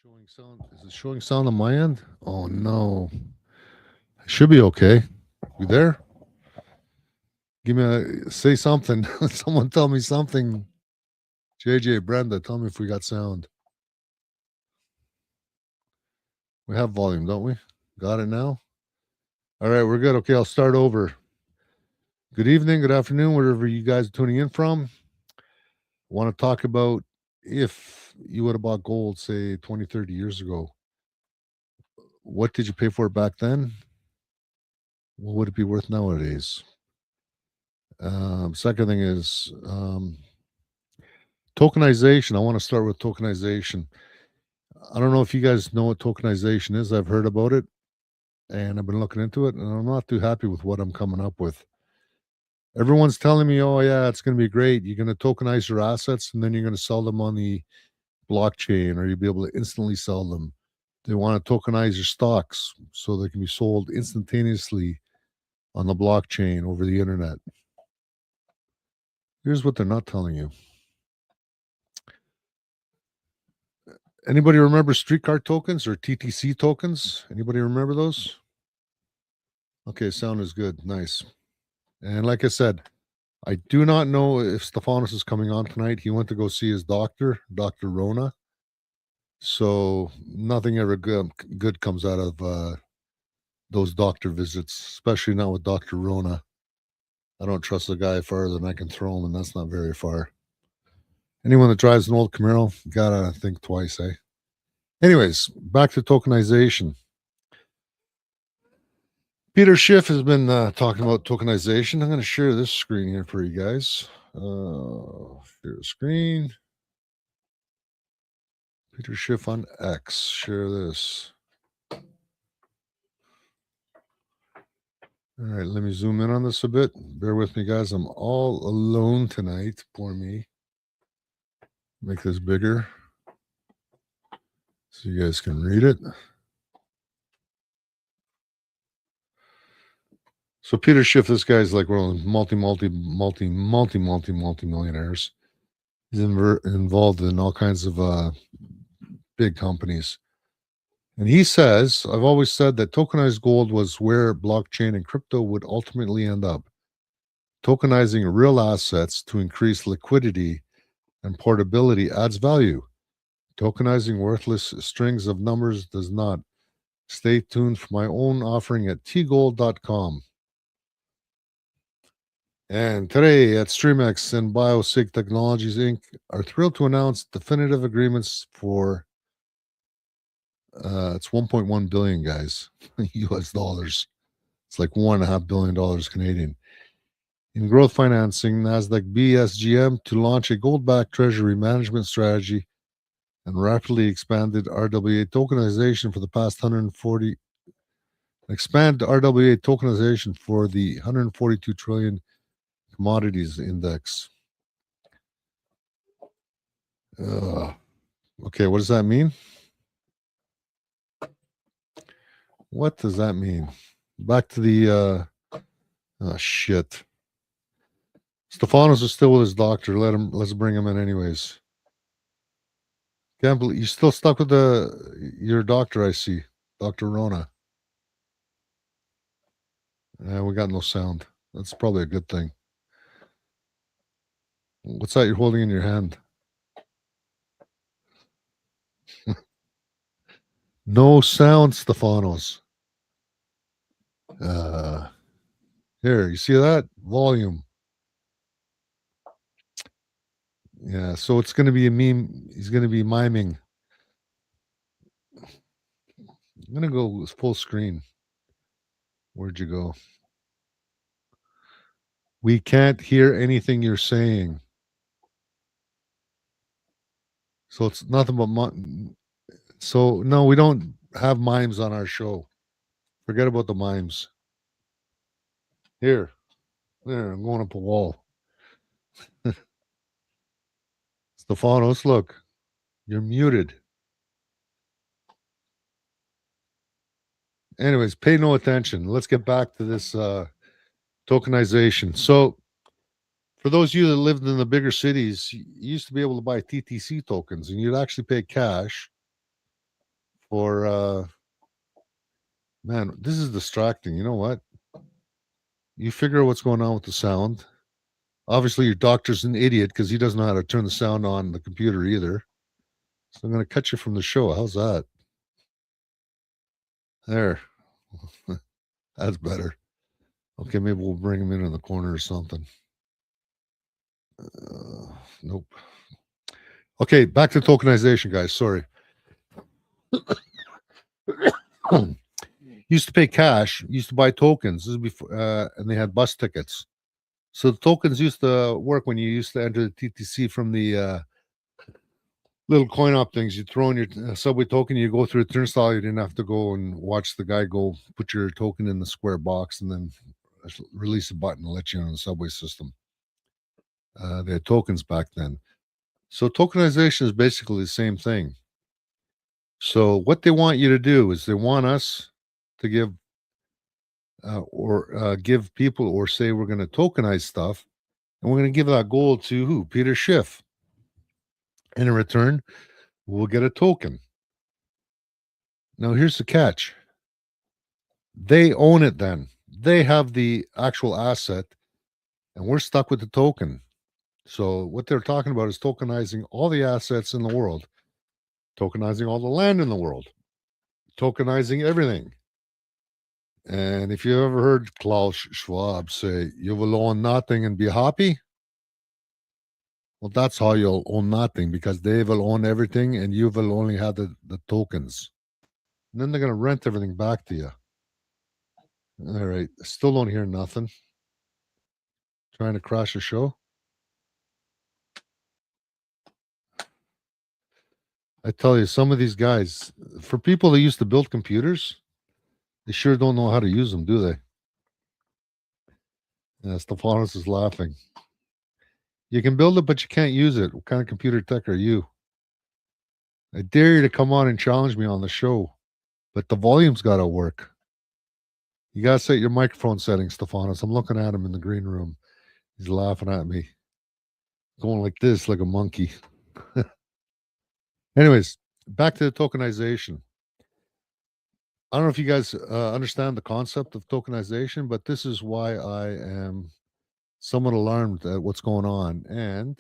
Showing sound. Is it showing sound on my end? Oh no. It should be okay. You there? Give me say something. Someone tell me something. JJ, Brenda, tell me if we got sound. We have volume, don't we? Got it now? All right, we're good. Okay, I'll start over. Good evening, good afternoon, wherever you guys are tuning in from. I want to talk about if you would have bought gold, say 20, 30 years ago. What did you pay for it back then? What would it be worth nowadays? Second thing is tokenization. I want to start with tokenization. I don't know if you guys know what tokenization is. I've heard about it and I've been looking into it, and I'm not too happy with what I'm coming up with. Everyone's telling me, oh, yeah, it's going to be great. You're going to tokenize your assets and then you're going to sell them on the blockchain, or you'll be able to instantly sell them. They want to tokenize your stocks so they can be sold instantaneously on the blockchain over the internet. Here's what they're not telling you. Anybody remember streetcar tokens or TTC tokens? Anybody remember those? Okay, sound is good. Nice. And like I said, I do not know if Stefanos is coming on tonight. He went to go see his doctor, Dr. Rona. So nothing ever good comes out of those doctor visits, especially not with Dr. Rona. I don't trust the guy farther than I can throw him, and that's not very far. Anyone that drives an old Camaro, gotta think twice, eh? Anyways, back to tokenization. Peter Schiff has been talking about tokenization. I'm going to share this screen here for you guys. Share the screen. Peter Schiff on X. Share this. All right, let me zoom in on this a bit. Bear with me, guys. I'm all alone tonight. Poor me. Make this bigger so you guys can read it. So Peter Schiff, this guy's like one of the multi-millionaires. He's involved in all kinds of big companies. And he says, I've always said that tokenized gold was where blockchain and crypto would ultimately end up. Tokenizing real assets to increase liquidity and portability adds value. Tokenizing worthless strings of numbers does not. Stay tuned for my own offering at tgold.com. And today at StreamX and BioSig Technologies Inc. are thrilled to announce definitive agreements for it's 1.1 billion, guys, US dollars. It's like $1.5 billion Canadian. In growth financing, Nasdaq BSGM to launch a gold-backed treasury management strategy and rapidly expanded RWA tokenization for the past 140. Expand RWA tokenization for the 142 trillion commodities index. Okay, what does that mean? What does that mean? Back to the shit. Stefanos is still with his doctor. Let's bring him in anyways. Can't believe you're still stuck with your doctor, I see. Dr. Rona. We got no sound. That's probably a good thing. What's that you're holding in your hand? No sound, Stefanos. Here, you see that? Volume. Yeah, so it's going to be a meme. He's going to be miming. I'm going to go full screen. Where'd you go? We can't hear anything you're saying. So it's nothing but so no, we don't have mimes on our show. Forget about the mimes. Here, there, I'm going up a wall. Stefanos, look, you're muted. Anyways, pay no attention. Let's get back to this tokenization. So, for those of you that lived in the bigger cities, you used to be able to buy TTC tokens, and you'd actually pay cash for man, this is distracting. You know what? You figure out what's going on with the sound. Obviously, your doctor's an idiot because he doesn't know how to turn the sound on the computer either. So I'm going to cut you from the show. How's that? There. That's better. Okay, maybe we'll bring him in the corner or something. Nope. Okay, back to tokenization, guys. Sorry. Used to pay cash. Used to buy tokens. This is before, and they had bus tickets. So the tokens used to work when you used to enter the TTC from the little coin op things. You throw in your subway token, you go through a turnstile. You didn't have to go and watch the guy go put your token in the square box and then release a button and let you on the subway system. They had tokens back then. So tokenization is basically the same thing. So what they want you to do is they want us to give give people or say we're going to tokenize stuff, and we're going to give that gold to who? Peter Schiff. And in return, we'll get a token. Now, here's the catch. They own it then. They have the actual asset, and we're stuck with the token. So what they're talking about is tokenizing all the assets in the world, tokenizing all the land in the world, tokenizing everything. And if you ever heard Klaus Schwab say, you will own nothing and be happy, well, that's how you'll own nothing, because they will own everything and you will only have the tokens. And then they're going to rent everything back to you. All right. Still don't hear nothing. Trying to crash a show. I tell you, some of these guys, for people that used to build computers, they sure don't know how to use them, do they? Yeah, Stefanos is laughing. You can build it, but you can't use it. What kind of computer tech are you? I dare you to come on and challenge me on the show, but the volume's got to work. You got to set your microphone settings, Stefanos. I'm looking at him in the green room. He's laughing at me, going like this, like a monkey. Anyways, back to the tokenization. I don't know if you guys understand the concept of tokenization, but this is why I am somewhat alarmed at what's going on. And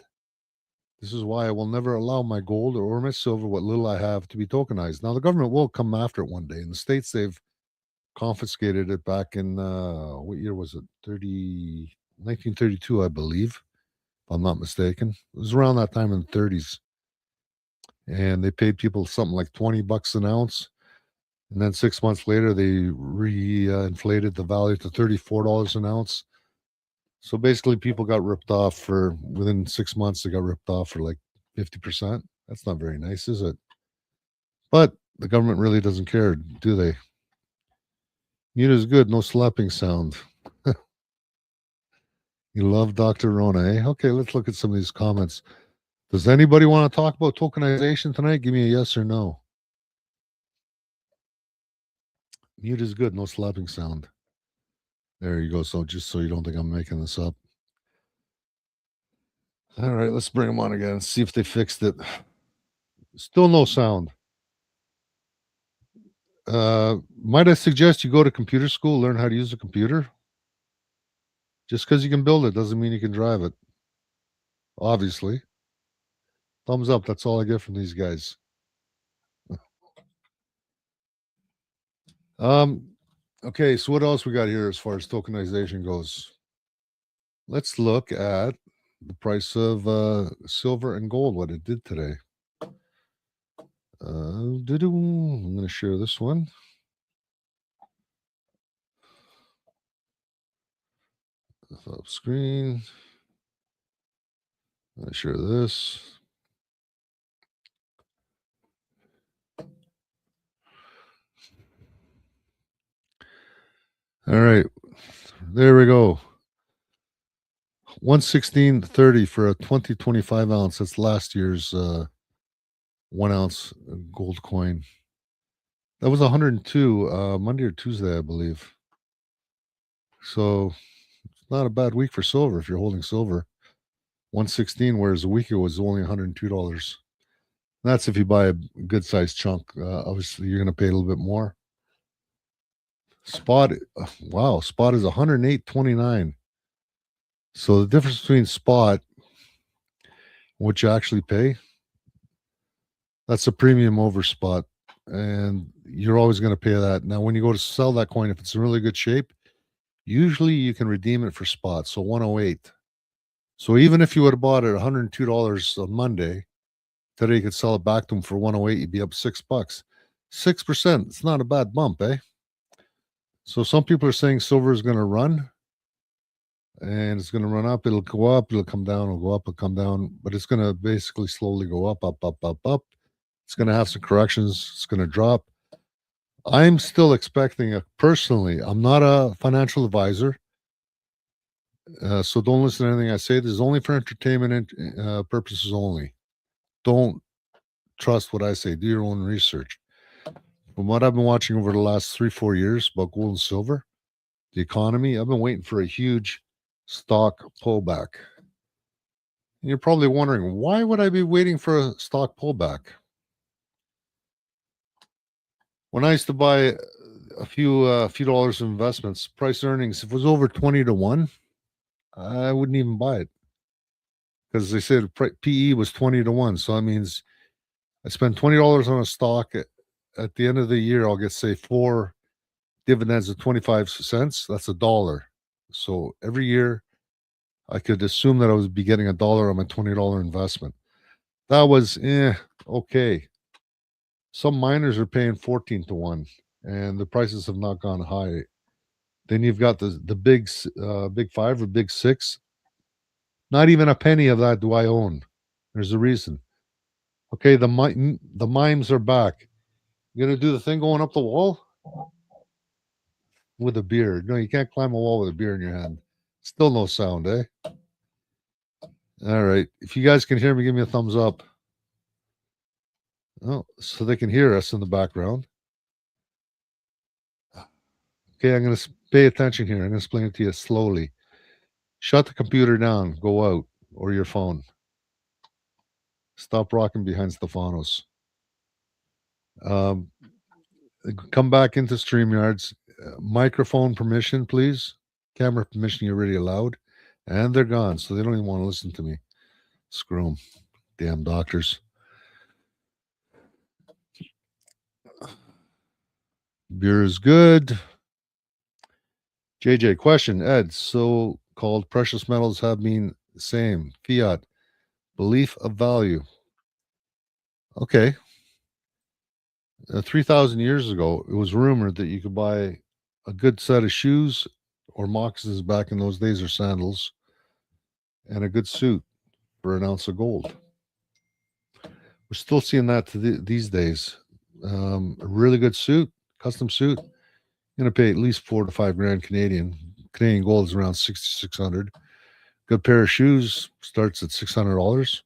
this is why I will never allow my gold or my silver, what little I have, to be tokenized. Now, the government will come after it one day. In the States, they've confiscated it back in, what year was it? 1932, I believe, if I'm not mistaken. It was around that time in the 30s. And they paid people something like $20 an ounce. And then 6 months later, they inflated the value to $34 an ounce. So basically, people got ripped off for within 6 months. They got ripped off for like 50%. That's not very nice, is it? But the government really doesn't care, do they? Mute is good. No slapping sound. You love Dr. Rona, eh? Okay, let's look at some of these comments. Does anybody want to talk about tokenization tonight? Give me a yes or no. Mute is good. No slapping sound. There you go. So just so you don't think I'm making this up. All right, let's bring them on again and see if they fixed it. Still no sound. Might I suggest you go to computer school, learn how to use a computer? Just because you can build it doesn't mean you can drive it. Obviously. Thumbs up. That's all I get from these guys. Okay, so what else we got here as far as tokenization goes? Let's look at the price of silver and gold, what it did today. I'm going to share this one. Up screen. I'm going to share this. All right, there we go. 116.30 for a 2025 ounce. That's last year's 1 ounce gold coin. That was 102 Monday or Tuesday, I believe. So it's not a bad week for silver if you're holding silver. 116, whereas a week ago was only $102. That's if you buy a good sized chunk. Obviously, you're going to pay a little bit more. Spot, wow, spot is 108.29. So the difference between spot, what you actually pay, that's a premium over spot, and you're always going to pay that. Now, when you go to sell that coin, if it's in really good shape, usually you can redeem it for spot. So 108. So even if you would have bought it $102 on Monday, today you could sell it back to them for 108. You'd be up $6. 6%. It's not a bad bump, eh? So some people are saying silver is going to run, and it's going to run up. It'll go up. It'll come down. It'll go up. It'll come down. But it's going to basically slowly go up, up, up, up, up. It's going to have some corrections. It's going to drop. I'm still expecting a personally. I'm not a financial advisor, so don't listen to anything I say. This is only for entertainment purposes only. Don't trust what I say. Do your own research. From what I've been watching over the last 3-4 years about gold and silver, the economy, I've been waiting for a huge stock pullback. And you're probably wondering, why would I be waiting for a stock pullback? When I used to buy a few dollars of investments, price earnings, if it was over 20 to 1, I wouldn't even buy it. Because they said PE was 20 to 1. So that means I spend $20 on a stock. At the end of the year, I'll get, say, 4 dividends of 25 cents. That's $1. So every year, I could assume that I would be getting $1 on my $20 investment. That was okay. Some miners are paying 14 to 1, and the prices have not gone high. Then you've got the big 5 or big 6. Not even a penny of that do I own. There's a reason. Okay, the mimes are back. You gonna do the thing going up the wall with a beer? No, you can't climb a wall with a beer in your hand. Still no sound, eh? All right. If you guys can hear me, give me a thumbs up. Oh, so they can hear us in the background. Okay, I'm going to pay attention here. I'm going to explain it to you slowly. Shut the computer down. Go out or your phone. Stop rocking behind Stefanos. Come back into StreamYards. Microphone permission, please. Camera permission, you're already allowed. And they're gone, so they don't even want to listen to me. Screw them. Damn doctors. Beer is good. JJ, question, Ed. So-called precious metals have been the same. Fiat, belief of value. Okay. 3,000 years ago, it was rumored that you could buy a good set of shoes or moccasins back in those days, or sandals, and a good suit for an ounce of gold. We're still seeing that these days. A really good suit, custom suit, you're going to pay at least 4 to 5 grand Canadian. Canadian gold is around 6,600. Good pair of shoes starts at $600.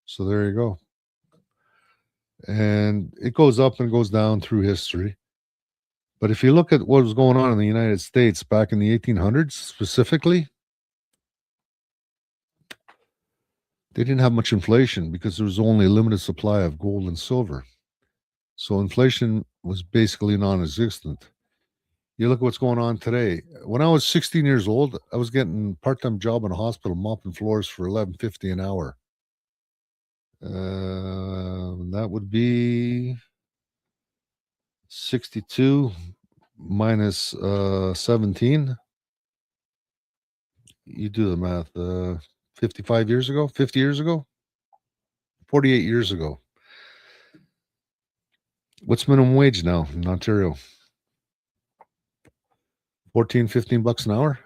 So there you go. And it goes up and goes down through history. But if you look at what was going on in the United States back in the 1800s specifically, they didn't have much inflation because there was only a limited supply of gold and silver. So inflation was basically non-existent. You look at what's going on today. When I was 16 years old, I was getting a part-time job in a hospital mopping floors for $11.50 an hour. That would be 62 minus 17. You do the math. 55 years ago, 50 years ago, 48 years ago. What's minimum wage now in Ontario? 14, 15 bucks an hour?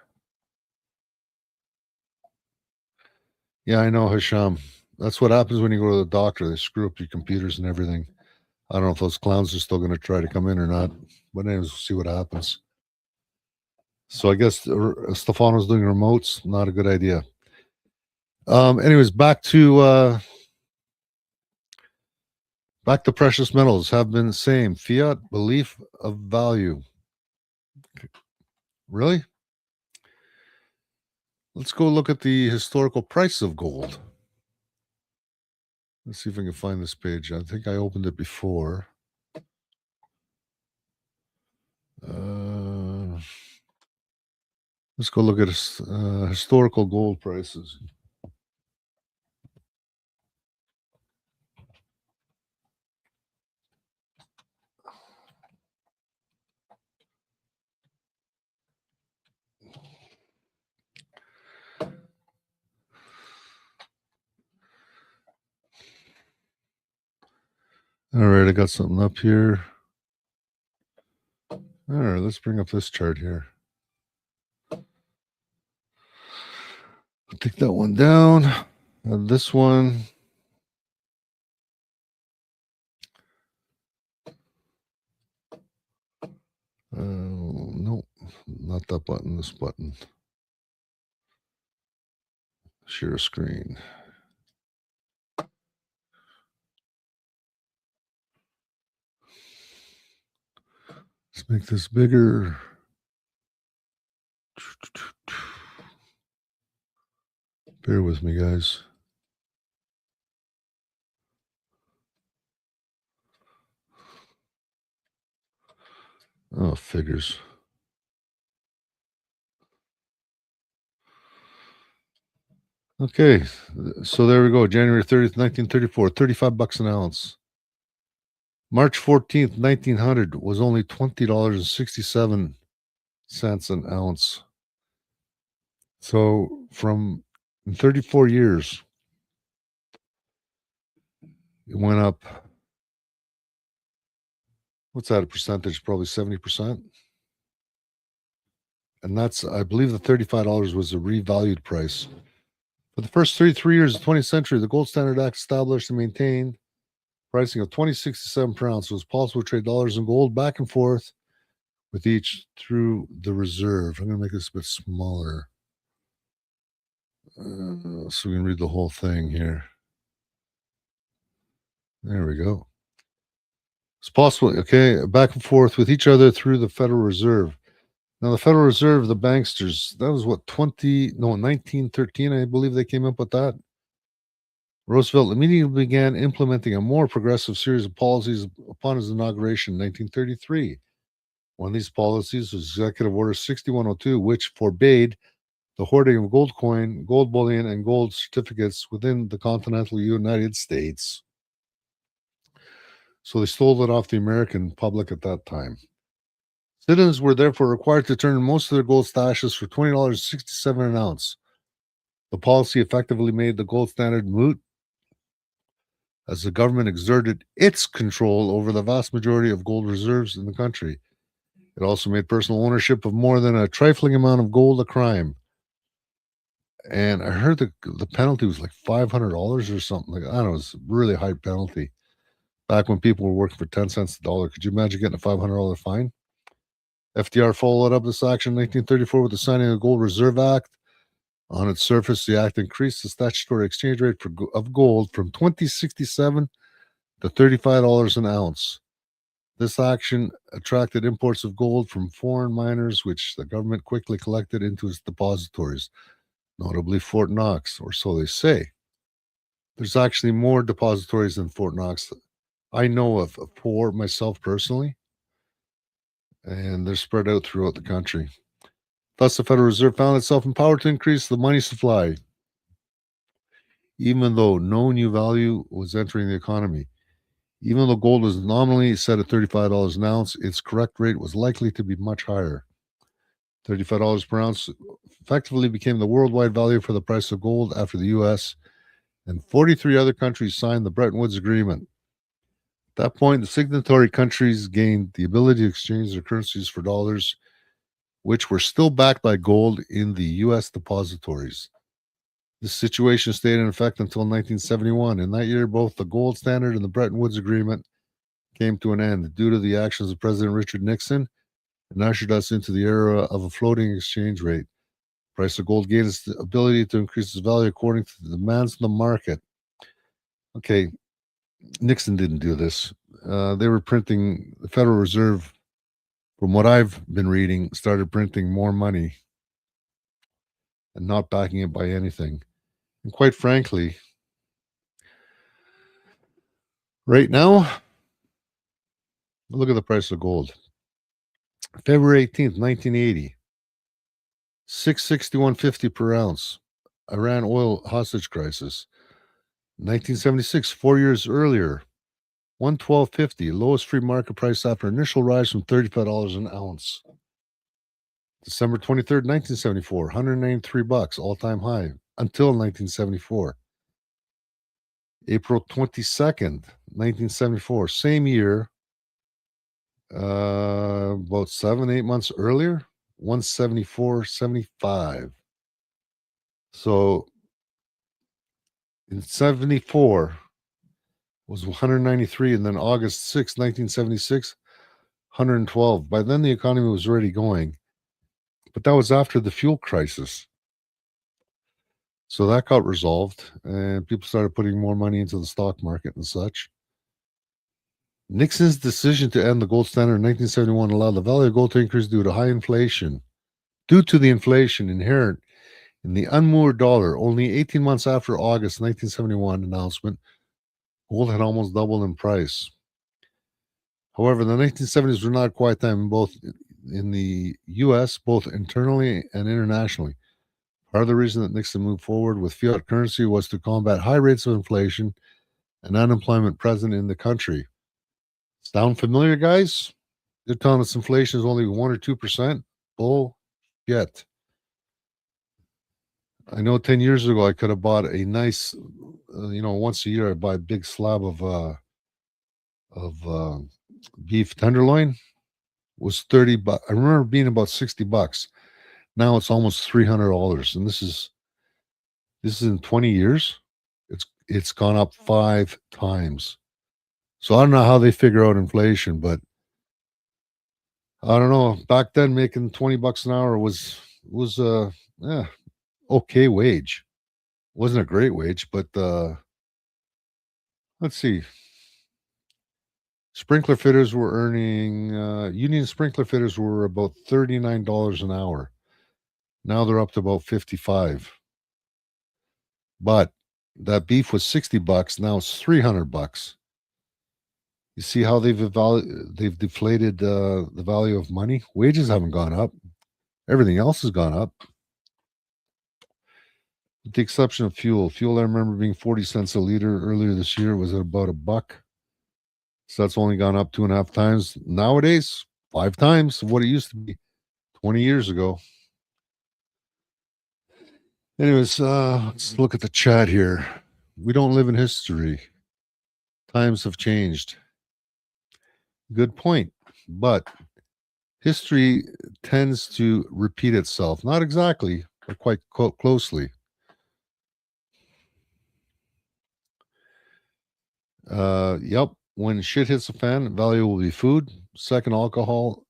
Yeah, I know, Hisham. That's what happens when you go to the doctor. They screw up your computers and everything. I don't know if those clowns are still going to try to come in or not. But anyways, we'll see what happens. So I guess Stefano's doing remotes. Not a good idea. Anyways, back to precious metals have been the same. Fiat, belief of value. Really? Let's go look at the historical price of gold. Let's see if I can find this page. I think I opened it before. Let's go look at historical gold prices. All right, I got something up here. All right, let's bring up this chart here. I'll take that one down. And this one. Nope, not that button, this button. Share screen. Let's make this bigger. Bear with me, guys. Oh, figures. Okay, so there we go. January 30th, 1934, 35 bucks an ounce. March 14th, 1900 was only $20.67 an ounce. So from 34 years, it went up. What's that a percentage? Probably 70%. And that's, I believe the $35 was a revalued price. For the first 33 years of the 20th century, the Gold Standard Act established and maintained pricing of $20.67 per ounce. It was possible to trade dollars and gold back and forth with each through the reserve. I'm going to make this a bit smaller so we can read the whole thing here. There we go. It's possible, okay, back and forth with each other through the Federal Reserve. Now, the Federal Reserve, the banksters, that was what, 1913, I believe they came up with that. Roosevelt immediately began implementing a more progressive series of policies upon his inauguration in 1933. One of these policies was Executive Order 6102, which forbade the hoarding of gold coin, gold bullion, and gold certificates within the continental United States. So they stole it off the American public at that time. Citizens were therefore required to turn in most of their gold stashes for $20.67 an ounce. The policy effectively made the gold standard moot as the government exerted its control over the vast majority of gold reserves in the country. It also made personal ownership of more than a trifling amount of gold a crime. And I heard the penalty was like $500 or something. Like, I don't know, it was a really high penalty. Back when people were working for 10 cents a dollar. Could you imagine getting a $500 fine? FDR followed up this action in 1934 with the signing of the Gold Reserve Act. On its surface, the act increased the statutory exchange rate of gold from $20.67 to $35 an ounce. This action attracted imports of gold from foreign miners, which the government quickly collected into its depositories, notably Fort Knox, or so they say. There's actually more depositories than Fort Knox. I know of 4 myself personally, and they're spread out throughout the country. Thus, the Federal Reserve found itself empowered to increase the money supply, even though no new value was entering the economy. Even though gold was nominally set at $35 an ounce, its correct rate was likely to be much higher. $35 per ounce effectively became the worldwide value for the price of gold after the U.S. and 43 other countries signed the Bretton Woods Agreement. At that point, the signatory countries gained the ability to exchange their currencies for dollars, which were still backed by gold in the U.S. depositories. This situation stayed in effect until 1971. In that year, both the gold standard and the Bretton Woods Agreement came to an end due to the actions of President Richard Nixon and ushered us into the era of a floating exchange rate. The price of gold gained its ability to increase its value according to the demands of the market. Okay, Nixon didn't do this. They were printing, the Federal Reserve, from what I've been reading, started printing more money and not backing it by anything. And quite frankly, Right now, look at the price of gold. February 18th, 1980, 661.50 per ounce. Iran oil hostage crisis. 1976, 4 years earlier, 112.50, lowest free market price after initial rise from $35 an ounce. December 23rd, 1974, 193 bucks, all-time high until 1974. April 22nd, 1974, same year, about 7, 8 months earlier, 174.75. So in 74 was 193, and then August 6, 1976, 112. By then the economy was already going, but that was after the fuel crisis. So that got resolved, and people started putting more money into the stock market and such. Nixon's decision to end the gold standard in 1971 allowed the value of gold to increase due to high inflation. Due to the inflation inherent in the unmoored dollar, only 18 months after August 1971 announcement, gold had almost doubled in price. However, the 1970s were not a quiet time both in the U.S., both internally and internationally. Part of the reason that Nixon moved forward with fiat currency was to combat high rates of inflation and unemployment present in the country. Sound familiar, guys? They're telling us inflation is only 1 or 2%. Bullshit. I know 10 years ago I could have bought a nice, once a year I buy a big slab of beef tenderloin. It was 30 bucks. I remember being about 60 bucks. Now it's almost $300, and this is in 20 years. It's gone up 5 times. So I don't know how they figure out inflation, but I don't know. Back then, making 20 bucks an hour was okay wage. Wasn't a great wage, but let's see. Sprinkler fitters were earning union sprinkler fitters were about $39 an hour. Now they're up to about 55. But that beef was 60 bucks. Now it's 300 bucks. You see how they've deflated the value of money? Wages haven't gone up. Everything else has gone up. With the exception of fuel. Fuel, I remember being 40 cents a liter earlier this year. Was at about $1. So that's only gone up 2.5 times. Nowadays, 5 times of what it used to be 20 years ago. Anyways, let's look at the chat here. We don't live in history. Times have changed. Good point. But history tends to repeat itself. Not exactly, but quite closely. Yep. When shit hits the fan, value will be food. Second, alcohol,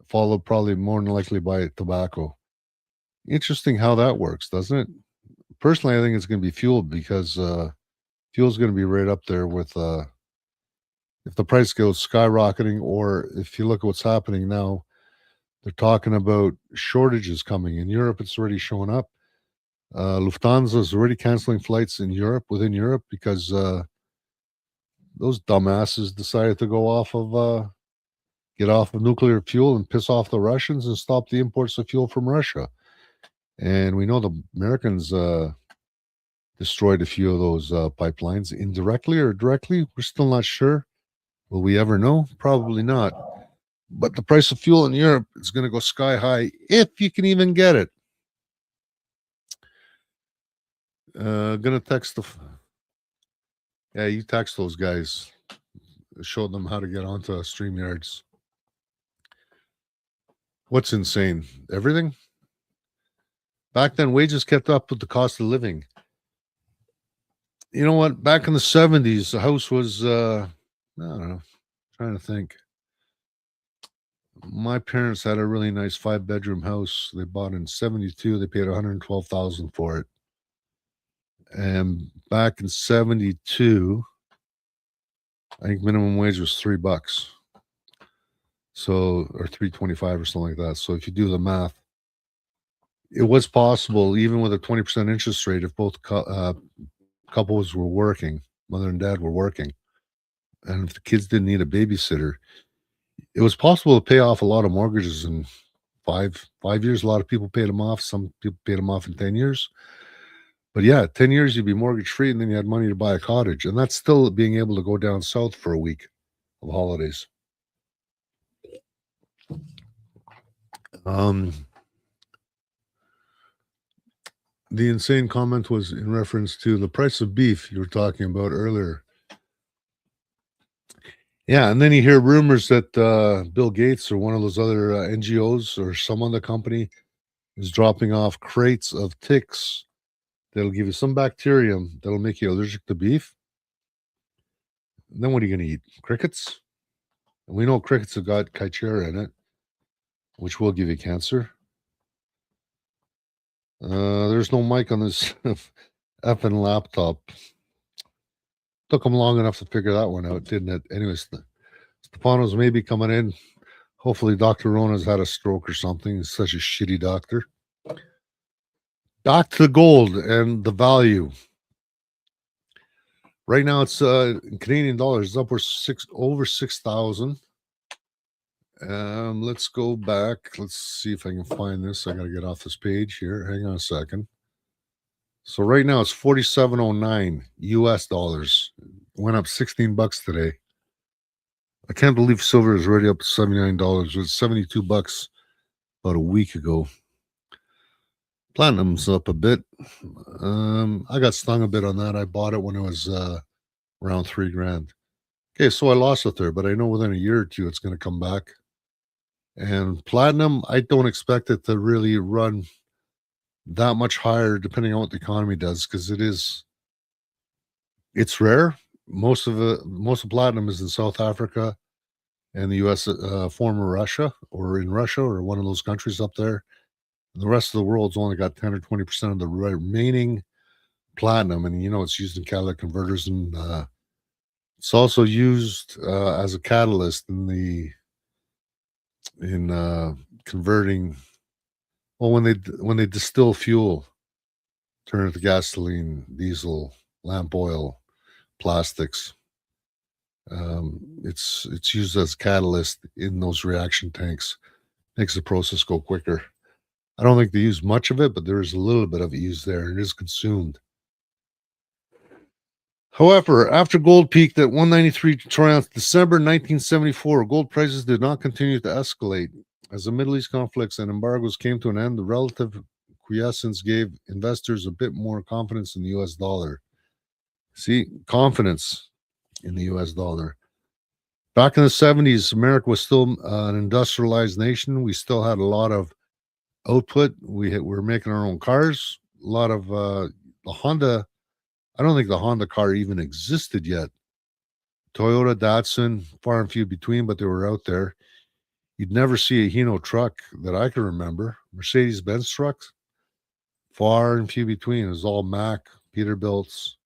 followed probably more than likely by tobacco. Interesting how that works, doesn't it? Personally, I think it's going to be fuel because fuel is going to be right up there with if the price goes skyrocketing, or if you look at what's happening now, they're talking about shortages coming. In Europe, it's already showing up. Lufthansa is already canceling flights within Europe, because those dumbasses decided to get off of nuclear fuel and piss off the Russians and stop the imports of fuel from Russia. And we know the Americans destroyed a few of those pipelines indirectly or directly. We're still not sure. Will we ever know? Probably not. But the price of fuel in Europe is going to go sky high if you can even get it. Gonna text you text those guys. Show them how to get onto StreamYards. What's insane? Everything. Back then, wages kept up with the cost of living. You know what? Back in the 70s, the house was, I don't know, trying to think. My parents had a really nice 5-bedroom house. They bought in 72. They paid $112,000 for it. And back in 72, I think minimum wage was $3. So, or 3.25 or something like that. So if you do the math, it was possible, even with a 20% interest rate, if both couples were working, mother and dad were working, and if the kids didn't need a babysitter, it was possible to pay off a lot of mortgages in five years. A lot of people paid them off. Some people paid them off in 10 years. But yeah, 10 years you'd be mortgage free, and then you had money to buy a cottage. And that's still being able to go down south for a week of holidays. The insane comment was in reference to the price of beef you were talking about earlier. Yeah, and then you hear rumors that Bill Gates or one of those other NGOs or some other company is dropping off crates of ticks that'll give you some bacterium that'll make you allergic to beef. And then what are you going to eat? Crickets? And we know crickets have got Kaichera in it, which will give you cancer. There's no mic on this effing laptop. Took them long enough to figure that one out, didn't it? Anyways, Stefanos may be coming in. Hopefully, Dr. Rona's had a stroke or something. He's such a shitty doctor. Back to the gold and the value. Right now, it's in Canadian dollars. It's upwards over 6,000. Let's go back. Let's see if I can find this. I got to get off this page here. Hang on a second. So right now it's 47.09 US dollars. Went up $16 today. I can't believe silver is already up to $79. It was $72 about a week ago. Platinum's up a bit. I got stung a bit on that. I bought it when it was around $3,000. Okay, so I lost it there, but I know within a year or two it's going to come back. And platinum, I don't expect it to really run that much higher depending on what the economy does, because it's rare. Most of platinum is in South Africa and the US, former Russia, or in Russia, or one of those countries up there. And the rest of the world's only got 10 or 20% of the remaining platinum, and it's used in catalytic converters, and it's also used as a catalyst in converting. Well, when they distill fuel, turn it to gasoline, diesel, lamp oil, plastics. It's used as catalyst in those reaction tanks. Makes the process go quicker. I don't think they use much of it, but there is a little bit of it used there, and it is consumed. However, after gold peaked at 193 troy December 1974, gold prices did not continue to escalate. As the Middle East conflicts and embargoes came to an end, the relative quiescence gave investors a bit more confidence in the US dollar. See, confidence in the US dollar. Back in the 70s, America was still an industrialized nation. We still had a lot of output. We were making our own cars. A lot of the Honda. I don't think the Honda car even existed yet. Toyota, Datsun, far and few between, but they were out there. You'd never see a Hino truck that I can remember. Mercedes-Benz trucks, far and few between. It was all Mack, Peterbilts.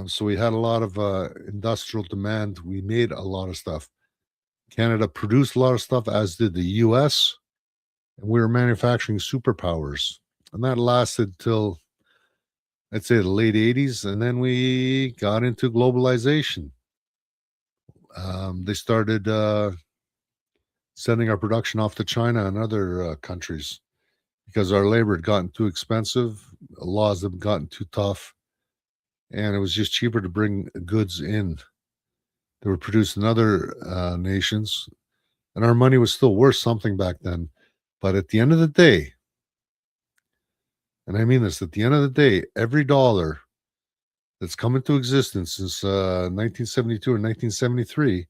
So we had a lot of industrial demand. We made a lot of stuff. Canada produced a lot of stuff, as did the US. And we were manufacturing superpowers. And that lasted till, I'd say, the late 80s. And then we got into globalization. They started sending our production off to China and other countries because our labor had gotten too expensive. Laws had gotten too tough. And it was just cheaper to bring goods in. They were produced in other nations. And our money was still worth something back then. But at the end of the day, and I mean this, at the end of the day, every dollar that's come into existence since 1972 or 1973,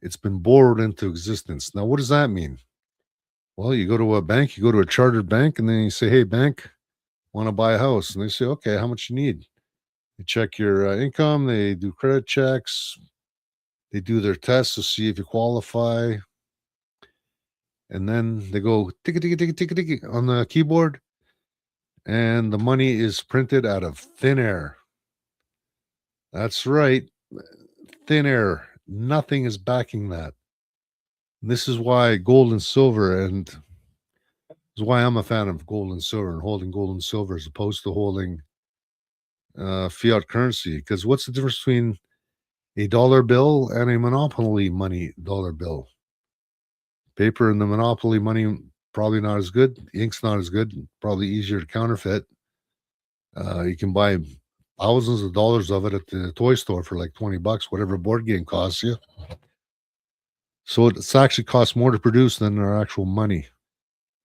it's been borrowed into existence. Now, what does that mean? Well, you go to a bank, you go to a chartered bank, and then you say, hey, bank, want to buy a house? And they say, okay, how much you need? They check your income, they do credit checks, they do their tests to see if you qualify. And then they go tick, tick, tick, tick, tick on the keyboard, and the money is printed out of thin air. That's right, thin air. Nothing is backing that. And this is why gold and silver, and this is why I'm a fan of gold and silver and holding gold and silver as opposed to holding fiat currency. Because what's the difference between a dollar bill and a monopoly money dollar bill. Paper and the monopoly money probably not as good. The ink's not as good. Probably easier to counterfeit. You can buy thousands of dollars of it at the toy store for like $20, whatever board game costs you. So it's actually costs more to produce than our actual money,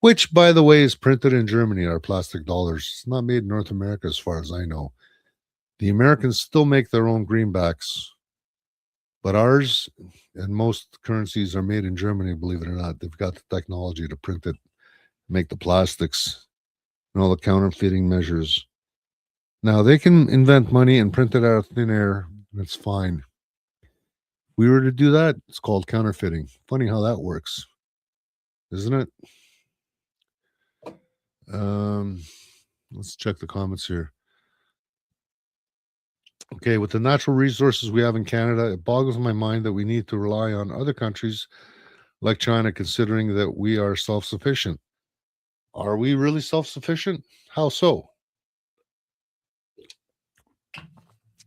which, by the way, is printed in Germany, our plastic dollars. It's not made in North America, as far as I know. The Americans still make their own greenbacks, but ours and most currencies are made in Germany, believe it or not. They've got the technology to print it, make the plastics, and all the counterfeiting measures. Now, they can invent money and print it out of thin air, and it's fine. If we were to do that, it's called counterfeiting. Funny how that works, isn't it? Let's check the comments here. Okay, with the natural resources we have in Canada, it boggles my mind that we need to rely on other countries like China, considering that we are self-sufficient. Are we really self-sufficient? How so?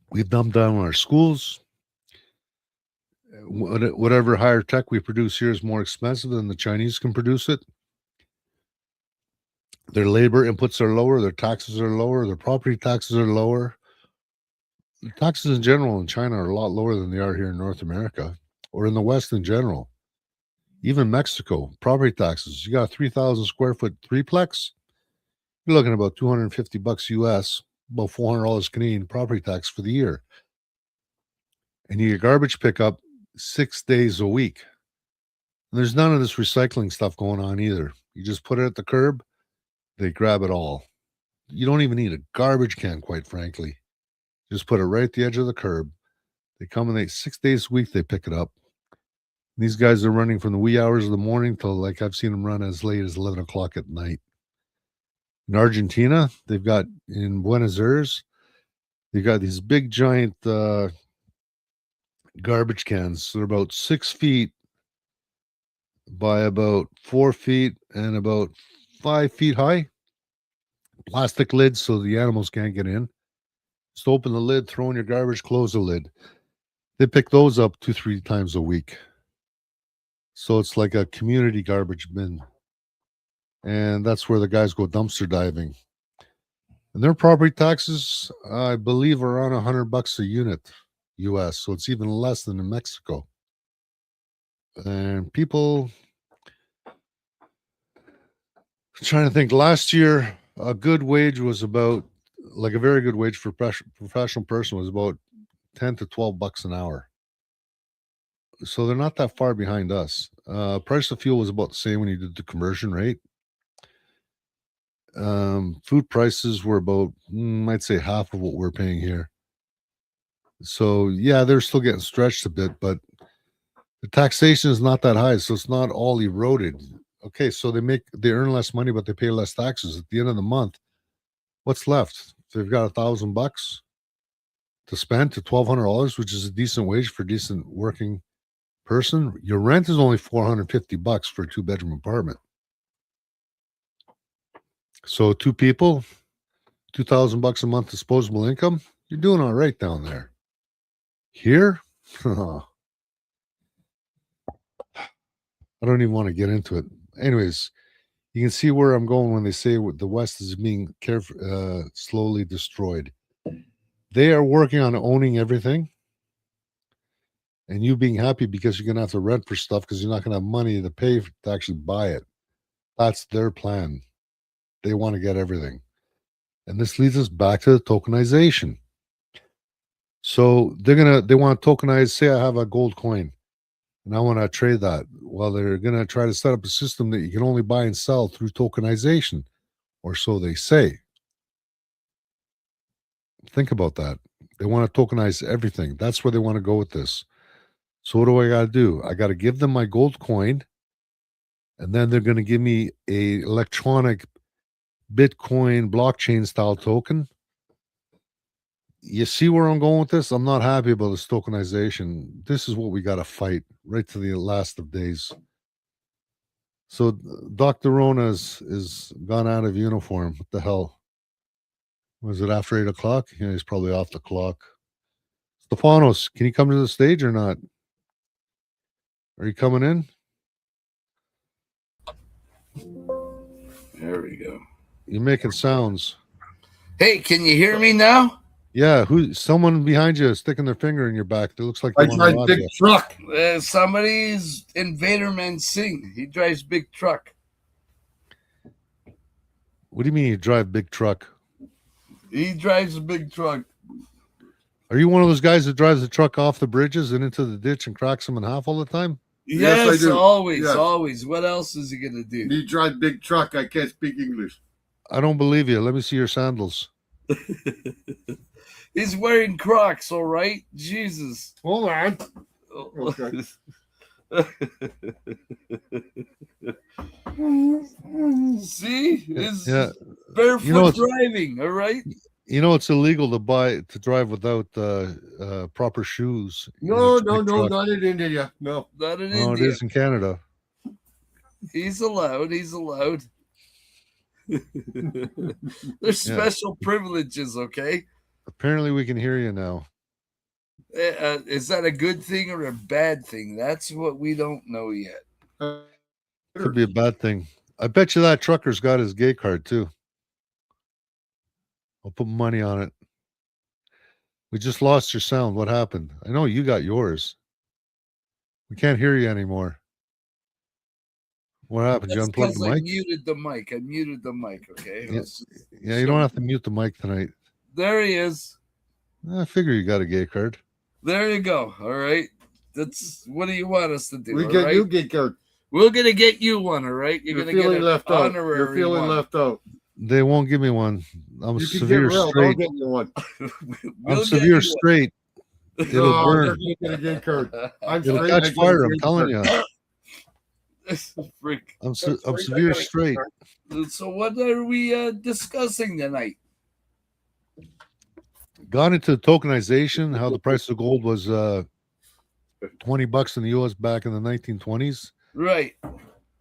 We've dumbed down our schools. Whatever higher tech we produce here is more expensive than the Chinese can produce it. Their labor inputs are lower, their taxes are lower, their property taxes are lower. The taxes in general in China are a lot lower than they are here in North America or in the West in general. Even Mexico, property taxes. You got a 3,000 square foot threeplex, you're looking at about $250 US, about $400 Canadian property tax for the year. And you get garbage pickup 6 days a week. And there's none of this recycling stuff going on either. You just put it at the curb, they grab it all. You don't even need a garbage can, quite frankly. Just put it right at the edge of the curb. They come and 6 days a week, they pick it up. And these guys are running from the wee hours of the morning till, like, I've seen them run as late as 11 o'clock at night. In Argentina, they've got, in Buenos Aires, they've got these big giant garbage cans. They're about 6 feet by about 4 feet and about 5 feet high. Plastic lids so the animals can't get in. Just open the lid, throw in your garbage, close the lid. They pick those up 2-3 times a week. So it's like a community garbage bin. And that's where the guys go dumpster diving. And their property taxes, I believe, are around $100 a unit US. So it's even less than in Mexico. And people, I'm trying to think, last year, a good wage was about, like a very good wage for professional person was about 10 to $12 an hour. So they're not that far behind us. Price of fuel was about the same when you did the conversion rate. Food prices were about, I'd say, half of what we're paying here. So yeah, they're still getting stretched a bit, but the taxation is not that high, so it's not all eroded. Okay, so they earn less money, but they pay less taxes. At the end of the month, what's left? If they've got $1,000 to spend to $1,200, which is a decent wage for a decent working person. Your rent is only $450 for a 2-bedroom apartment. So 2 people, $2,000 a month disposable income. You're doing all right down there. Here, I don't even want to get into it. Anyways, you can see where I'm going when they say the West is being slowly destroyed. They are working on owning everything, and you being happy because you're going to have to rent for stuff because you're not going to have money to pay to actually buy it. That's their plan. They want to get everything. And this leads us back to the tokenization. So they want to tokenize, say I have a gold coin and I want to trade that. Well, they're going to try to set up a system that you can only buy and sell through tokenization, or so they say. Think about that. They want to tokenize everything. That's where they want to go with this. So what do I got to do? I got to give them my gold coin, and then they're going to give me a electronic Bitcoin blockchain style token. You see where I'm going with this? I'm not happy about this tokenization. This is what we got to fight right to the last of days. So Dr. Rona is gone out of uniform. What the hell? Was it after 8 o'clock? Yeah, he's probably off the clock. Stefanos, can you come to the stage or not? Are you coming in? There we go. You're making sounds. Hey, can you hear me now? Yeah, who? Someone behind you is sticking their finger in your back. That looks like they I want to drive rob big you. truck. Somebody's Invaderman Singh. He drives big truck. What do you mean you drive big truck? He drives a big truck. Are you one of those guys that drives the truck off the bridges and into the ditch and cracks them in half all the time? Yes, I do. always, Yes. always. What else is he gonna do? You drive big truck. I can't speak English. I don't believe you. Let me see your sandals. He's wearing Crocs, all right? Jesus. Hold on. Okay. See? It's Yeah. barefoot You know, it's- driving, all right? You know it's illegal to drive without proper shoes. in a No, big no, no, truck. not in India. No. Not in No, it India. is in Canada. He's allowed. He's allowed. There's Yeah. special privileges, okay? Apparently, we can hear you now. Is that a good thing or a bad thing? That's what we don't know yet. Could be a bad thing. I bet you that trucker's got his gay card too. I'll put money on it. We just lost your sound. What happened? I know you got yours. We can't hear you anymore. What happened? You That's unplugged because the I mic? muted the mic. I muted the mic, okay? Yeah, yeah, you don't have to mute the mic tonight. There he is. I figure you got a gay card. There you go. All right. That's what do you want us to do? We all get right? you get card. We're gonna get you one, all right? You're gonna get feeling an left out. honorary You're feeling one. left out. They won't give me one. I'm You can severe get real. I'll straight. get you one. We'll I'm get severe you straight. It'll No, burn. you're gonna get a gay card. I'm It'll straight, catch I get a fire. I'm gay telling card. you. one. Freak. I'm straight, I severe got a gay straight. card. So what are we discussing tonight? Got into tokenization. How the price of gold was $20 in the U.S. back in the 1920s. Right.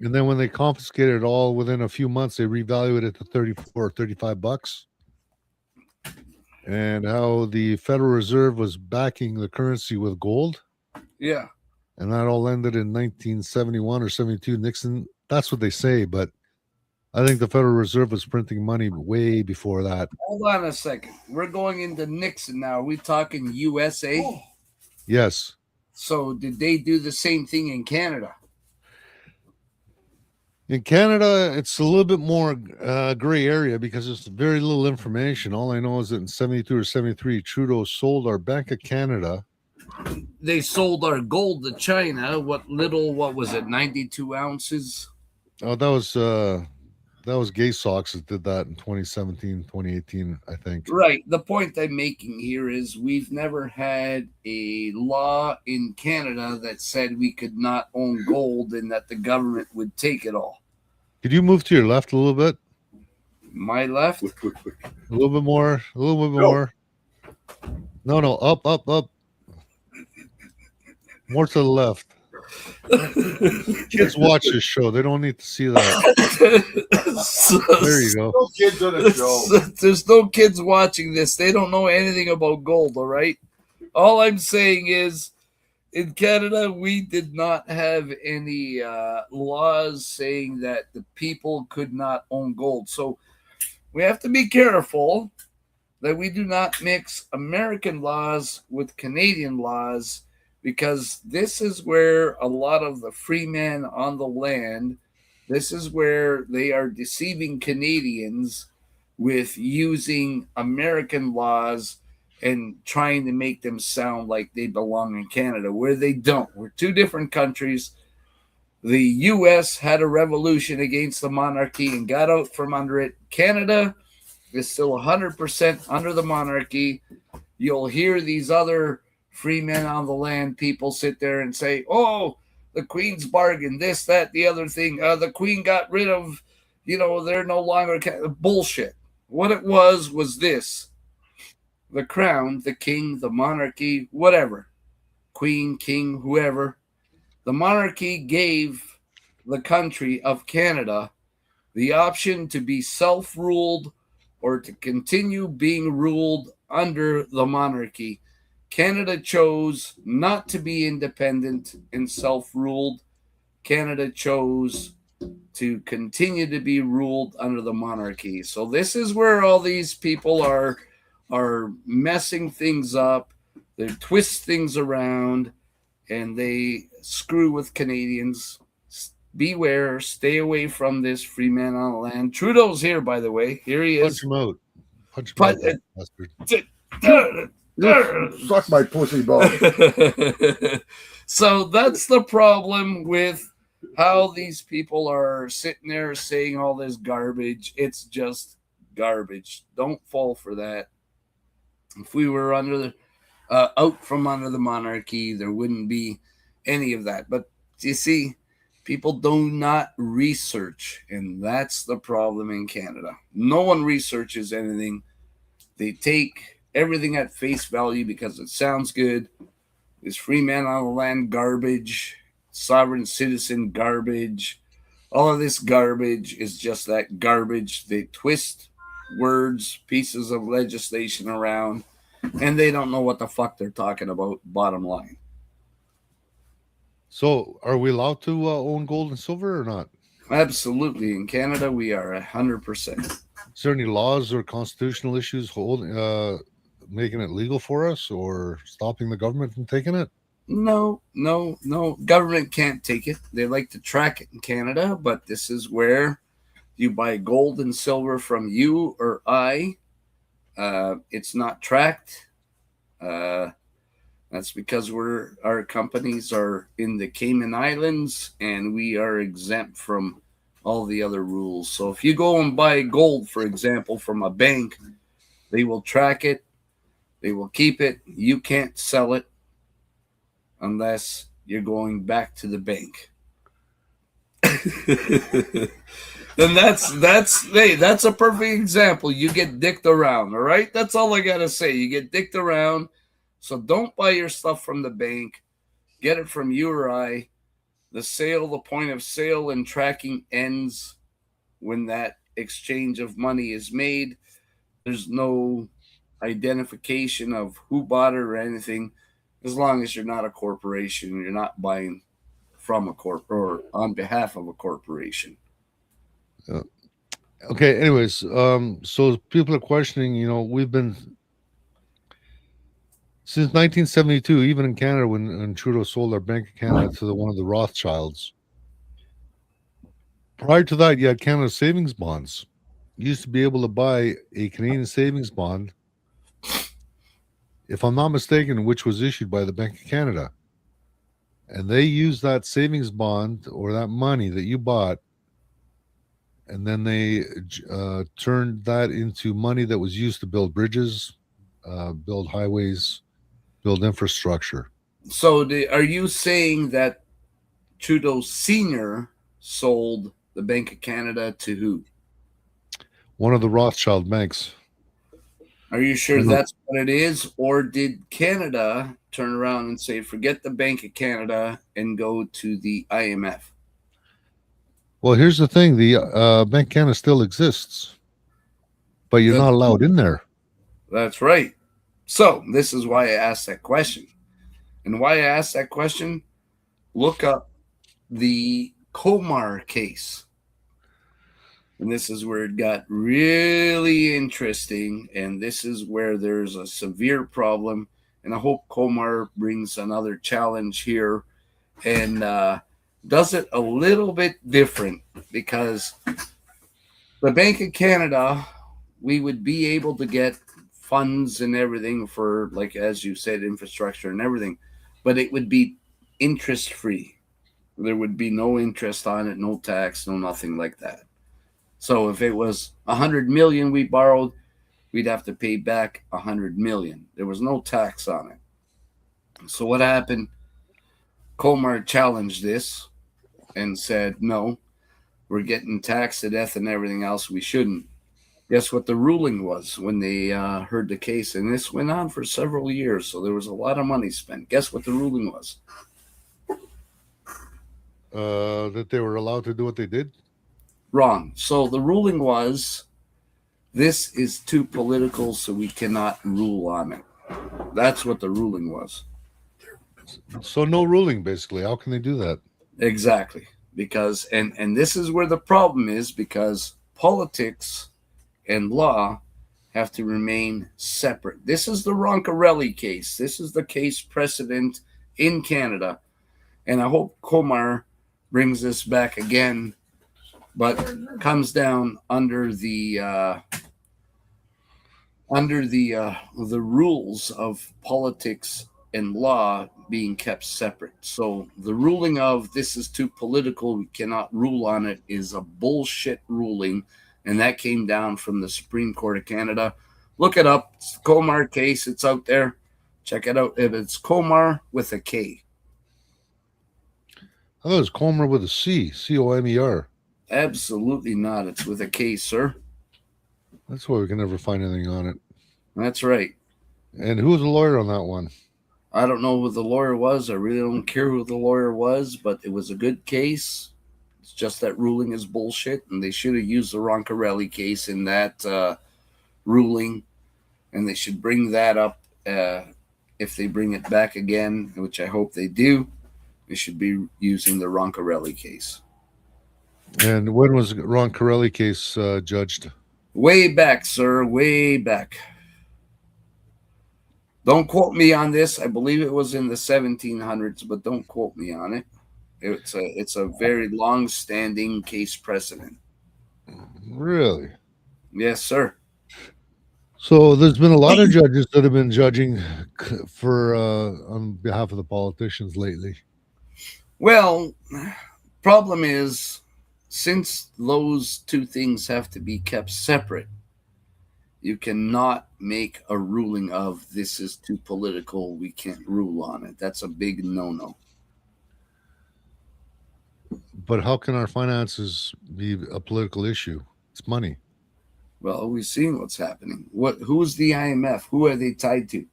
And then when they confiscated it all within a few months, they revalued it to 34 or $35. And how the Federal Reserve was backing the currency with gold. Yeah. And that all ended in 1971 or 72. Nixon, that's what they say, but I think the Federal Reserve was printing money way before that. Hold on a second. We're going into Nixon now. Are we talking USA? Yes. So did they do the same thing in Canada? In Canada, it's a little bit more gray area because there's very little information. All I know is that in 72 or 73, Trudeau sold our Bank of Canada. They sold our gold to China. What was it, 92 ounces? Oh, that was Gay Sox that did that in 2017, 2018, I think. Right. The point I'm making here is we've never had a law in Canada that said we could not own gold and that the government would take it all. Could you move to your left a little bit? My left? A little bit more. A little bit more. No, up. More to the left. Kids watch this show. They don't need to see that. There you go. No kids on the show. There's no kids watching this. They don't know anything about gold, all right? All I'm saying is in Canada, we did not have any laws saying that the people could not own gold. So we have to be careful that we do not mix American laws with Canadian laws, because this is where a lot of the free men on the land, this is where they are deceiving Canadians with using American laws and trying to make them sound like they belong in Canada, where they don't. We're two different countries. The U.S. had a revolution against the monarchy and got out from under it. Canada is still 100% under the monarchy. You'll hear these other free men on the land people sit there and say, oh, the Queen's bargain, this, that, the other thing. The Queen got rid of, they're no longer bullshit. What it was this. The crown, the king, the monarchy, whatever, queen, king, whoever, the monarchy gave the country of Canada the option to be self-ruled or to continue being ruled under the monarchy. Canada chose not to be independent and self-ruled. Canada chose to continue to be ruled under the monarchy. So this is where all these people are messing things up. They twist things around and they screw with Canadians. Beware, stay away from this free man on the land. Trudeau's here, by the way. Here he Punch is. him out. Punch him But- out, that bastard. You suck my pussy, Bob. So that's the problem with how these people are sitting there saying all this garbage. It's just garbage. Don't fall for that. If we were under the out from under the monarchy, there wouldn't be any of that. But you see, people do not research, and that's the problem in Canada. No one researches anything. They take everything at face value because it sounds good. This free man on the land garbage, sovereign citizen garbage, all of this garbage is just that garbage. They twist words, pieces of legislation around, and they don't know what the fuck they're talking about, bottom line. So, are we allowed to own gold and silver or not? Absolutely. In Canada, we are 100%. Is there any laws or constitutional issues making it legal for us or stopping the government from taking it? No. Government can't take it. They like to track it in Canada, but this is where you buy gold and silver from you or I. It's not tracked. That's because our companies are in the Cayman Islands and we are exempt from all the other rules. So if you go and buy gold, for example, from a bank, they will track it. They will keep it. You can't sell it unless you're going back to the bank. Then that's a perfect example. You get dicked around, all right? That's all I gotta say. You get dicked around. So don't buy your stuff from the bank. Get it from you or I. The point of sale and tracking ends when that exchange of money is made. There's no identification of who bought it or anything, as long as you're not a corporation. You're not buying from a corp or on behalf of a corporation. Okay, anyways, so people are questioning, we've been since 1972, even in Canada, when Trudeau sold our Bank of Canada to one of the Rothschilds. Prior to that, you had Canada savings bonds. You used to be able to buy a Canadian savings bond, if I'm not mistaken, which was issued by the Bank of Canada. And they used that savings bond or that money that you bought, and then they turned that into money that was used to build bridges, build highways, build infrastructure. So are you saying that Trudeau Sr. sold the Bank of Canada to who? One of the Rothschild banks. Are you sure that's what it is? Or did Canada turn around and say, forget the Bank of Canada and go to the IMF? Well, here's the thing. The Bank of Canada still exists, but you're not allowed in there. That's right. So this is why I asked that question. And why I asked that question, look up the Comar case. And this is where it got really interesting. And this is where there's a severe problem. And I hope Comar brings another challenge here and does it a little bit different, because the Bank of Canada, we would be able to get funds and everything for, like, as you said, infrastructure and everything, but it would be interest free. There would be no interest on it, no tax, no nothing like that. So if it was 100 million we borrowed, we'd have to pay back 100 million. There was no tax on it. So what happened? Comar challenged this and said, no, we're getting taxed to death and everything else. We shouldn't. Guess what the ruling was when they heard the case? And this went on for several years, so there was a lot of money spent. Guess what the ruling was? That they were allowed to do what they did? Wrong. So the ruling was, this is too political, so we cannot rule on it. That's what the ruling was. So no ruling, basically. How can they do that? Exactly. Because and this is where the problem is, because politics and law have to remain separate. This is the Roncarelli case. This is the case precedent in Canada. And I hope Komar brings this back again, but comes down under the rules of politics and law being kept separate. So the ruling of this is too political, we cannot rule on it, is a bullshit ruling, and that came down from the Supreme Court of Canada. Look it up. It's the Komar case. It's out there. Check it out. If it's Komar with a K. I thought it was Comer with a C, Comer. Absolutely not. It's with a K, sir. That's why we can never find anything on it. That's right. And who was the lawyer on that one? I don't know who the lawyer was. I really don't care who the lawyer was, but it was a good case. It's just that ruling is bullshit, and they should have used the Roncarelli case in that ruling, and they should bring that up if they bring it back again, which I hope they do. They should be using the Roncarelli case. And when was Roncarelli case judged? Way back, sir. Way back. Don't quote me on this. I believe it was in the 1700s, but don't quote me on it. It's a very long-standing case precedent. Really? Yes, sir. So there's been a lot of judges that have been judging for on behalf of the politicians lately. Well, problem is, since those two things have to be kept separate, you cannot make a ruling of this is too political, we can't rule on it. That's a big no-no. But how can our finances be a political issue? It's money. Well, we've seen what's happening. Who's the IMF? Who are they tied to?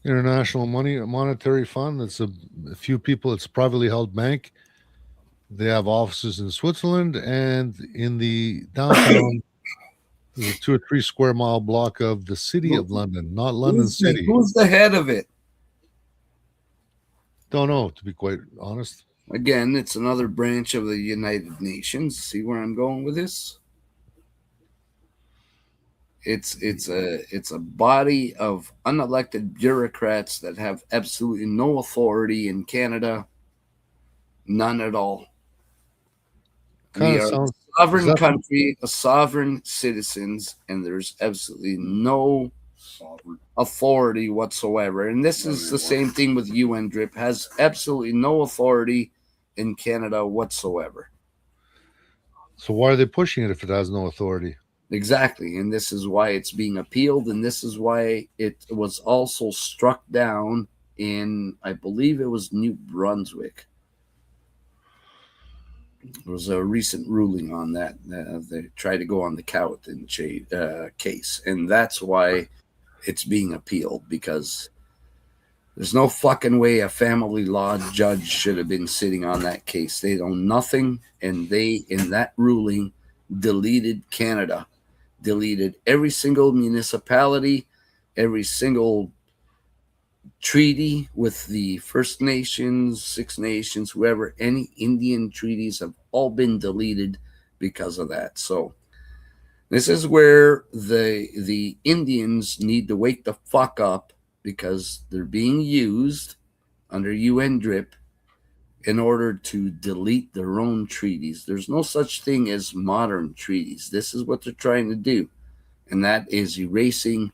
International Monetary Fund. It's a few people. It's a privately held bank. They have offices in Switzerland and in the downtown. There's a 2 or 3 square mile block of the city of London, not London City. Who's the head of it? Don't know, to be quite honest. Again, it's another branch of the United Nations. See where I'm going with this? It's a body of unelected bureaucrats that have absolutely no authority in Canada. None at all. We are a sovereign country, a sovereign citizens, and there's absolutely no authority whatsoever. And this is the same thing with UN DRIP, has absolutely no authority in Canada whatsoever. So why are they pushing it if it has no authority? Exactly. And this is why it's being appealed, and this is why it was also struck down in, I believe it was New Brunswick. There was a recent ruling on that. They tried to go on the Cowichan case, and that's why it's being appealed, because there's no fucking way a family law judge should have been sitting on that case. They know nothing, and they, in that ruling, deleted Canada, deleted every single municipality, every single treaty with the First Nations, Six Nations, whoever, any Indian treaties have all been deleted because of that. So this is where the Indians need to wake the fuck up, because they're being used under UN DRIP in order to delete their own treaties. There's no such thing as modern treaties. This is what they're trying to do, and that is erasing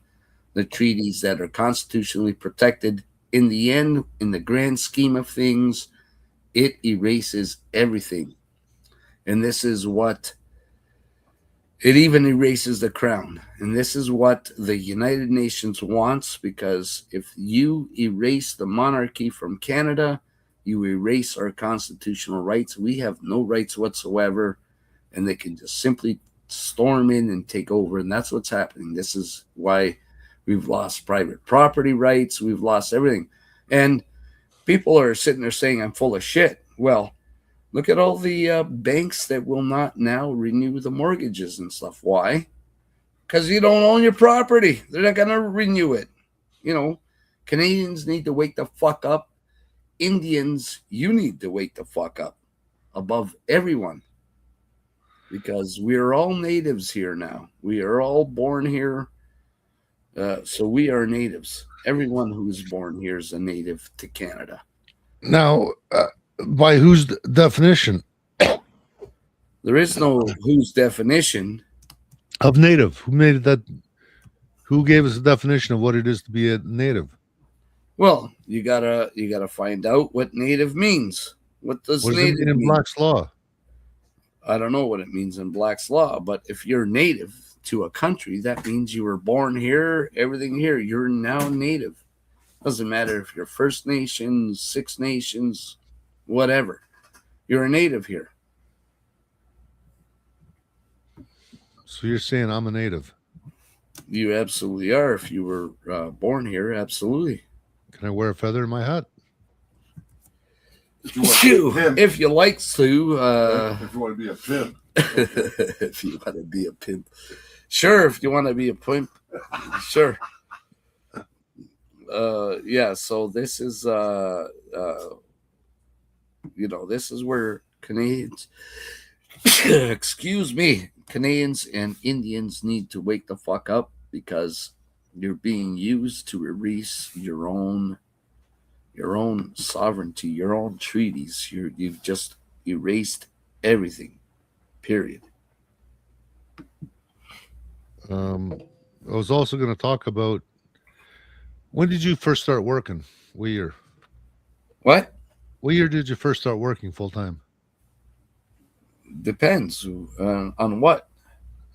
the treaties that are constitutionally protected. In the end, in the grand scheme of things, it erases everything. And this is what, it even erases the crown. And this is what the United Nations wants, because if you erase the monarchy from Canada, you erase our constitutional rights. We have no rights whatsoever, and they can just simply storm in and take over. And that's what's happening. This is why we've lost private property rights. We've lost everything. And people are sitting there saying I'm full of shit. Well, look at all the banks that will not now renew the mortgages and stuff. Why? Because you don't own your property. They're not going to renew it. You know, Canadians need to wake the fuck up. Indians, you need to wake the fuck up above everyone, because we are all natives here now. We are all born here. So we are natives. Everyone who's born here is a native to Canada. Now, by whose definition There is no whose definition. of native? Who made it that? Who gave us the definition of what it is to be a native? Well, you gotta find out what native means. What does What does it native mean in mean? Black's law? I don't know what it means in Black's law, but if you're native to a country, that means you were born here, everything here. You're now native. Doesn't matter if you're First Nations, Six Nations, whatever. You're a native here. So you're saying I'm a native? You absolutely are. If you were born here, absolutely. Can I wear a feather in my hat? If you want to be a pimp. If you like to, If you want to be a pimp. if you want to be a pimp, sure. If you want to be a pimp, sure. Yeah. So this is, this is where Canadians, excuse me, Canadians and Indians need to wake the fuck up, because you're being used to erase your own sovereignty, your own treaties. You've just erased everything. Period. I was also going to talk about, when did you first start working? What year? What? What year did you first start working full time? Depends on what.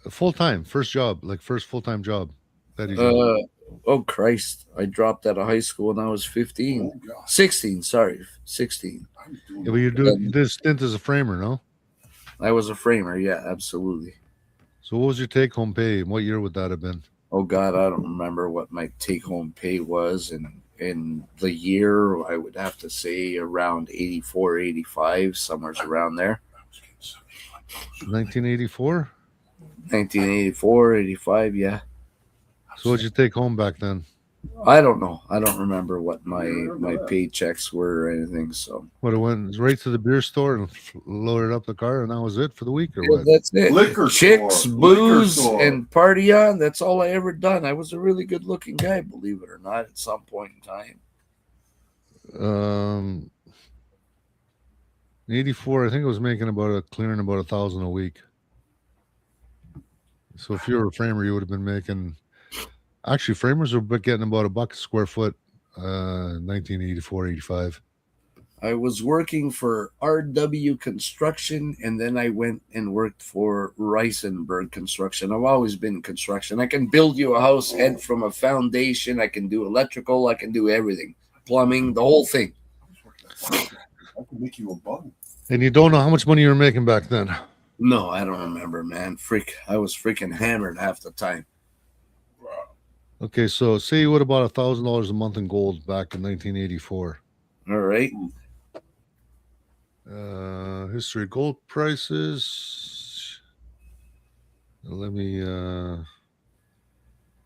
Full time, first job, like first full time job. That is. Oh Oh Christ! I dropped out of high school when I was 15. Oh, God. 16. Sorry, 16. I was doing yeah, but you did a stint as a framer, no? I was a framer. Yeah, absolutely. So what was your take home pay? What year would that have been? Oh God, I don't remember what my take home pay was, and in the year I would have to say around 84, 85, somewhere around there. 1984. 1984, 85. Yeah. So what'd you take home back then? I don't know. I don't remember what my paychecks were or anything. So What, it went right to the beer store and loaded up the car, and that was it for the week, or yeah, what? that's it. Liquor Chicks, store. booze, Liquor store. and party on. That's all I ever done. I was a really good looking guy, believe it or not, at some point in time. 84. I think I was making clearing about 1,000 a week. So if you were a framer, you would have been making. Actually, framers were getting about $1 a square foot. 1984, 85. I was working for RW Construction, and then I went and worked for Reisenberg Construction. I've always been in construction. I can build you a house head from a foundation. I can do electrical. I can do everything. Plumbing, the whole thing. I could make you a bum. And you don't know how much money you were making back then. No, I don't remember, man. I was freaking hammered half the time. Okay, so say you would have bought $1,000 a month in gold back in 1984. All right. History of gold prices. Let me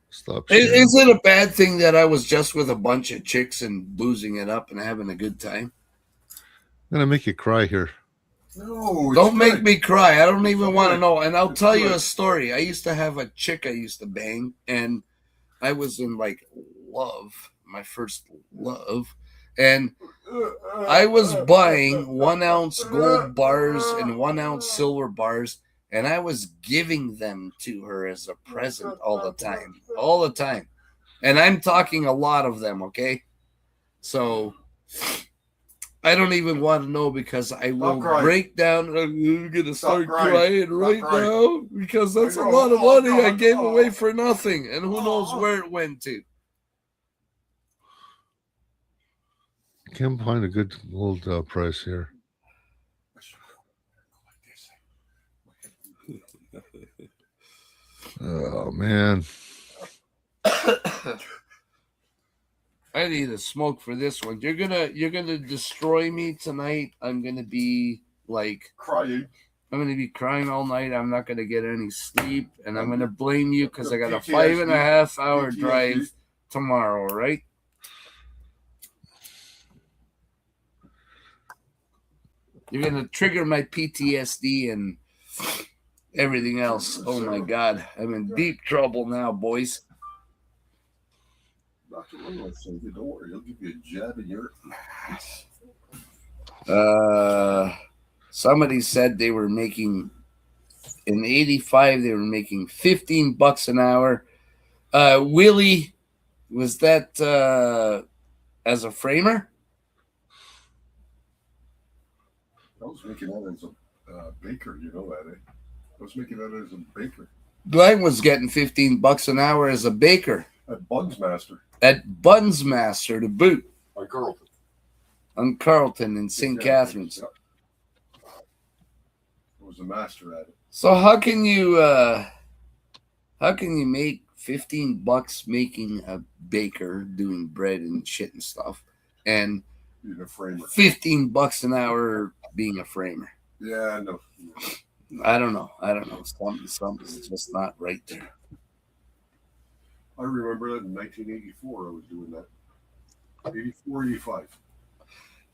stop sharing. Is it a bad thing that I was just with a bunch of chicks and boozing it up and having a good time? I'm gonna make you cry here. No, Don't make me cry. I don't even want to know. And I'll tell you a story. I used to have a chick I used to bang, and I was in like love, my first love, and I was buying 1 ounce gold bars and 1 ounce silver bars, and I was giving them to her as a present all the time. And I'm talking a lot of them, okay? So I don't even want to know, because I will break down. I'm going to start crying right now, because that's a lot of money I gave away for nothing, and who knows where it went to. Can't find a good gold price here. Oh man. I need a smoke for this one. You're gonna destroy me tonight. I'm gonna be like crying. I'm gonna be crying all night. I'm not gonna get any sleep, and I'm gonna blame you because I got a 5.5 hour drive tomorrow, right? You're gonna trigger my PTSD and everything else. Oh my God, I'm in deep trouble now, boys. Dr. Ron said, don't worry, he'll give you a jab in your. Somebody said they were making in '85. They were making $15 an hour. Willie, was that as a framer? I was making that as a baker, you know that, eh? I was making that as a baker. Glenn was getting $15 an hour as a baker At Buns Master. at Buns Master to boot On Carlton. on Carlton in St. Catharines. Yep. I was a master at it. So how can you make $15 making a baker doing bread and shit and stuff, and Being a framer. $15 an hour being a framer? Yeah, I know. I don't know. Something's just not right there. I remember that in 1984 I was doing that. 84, 85.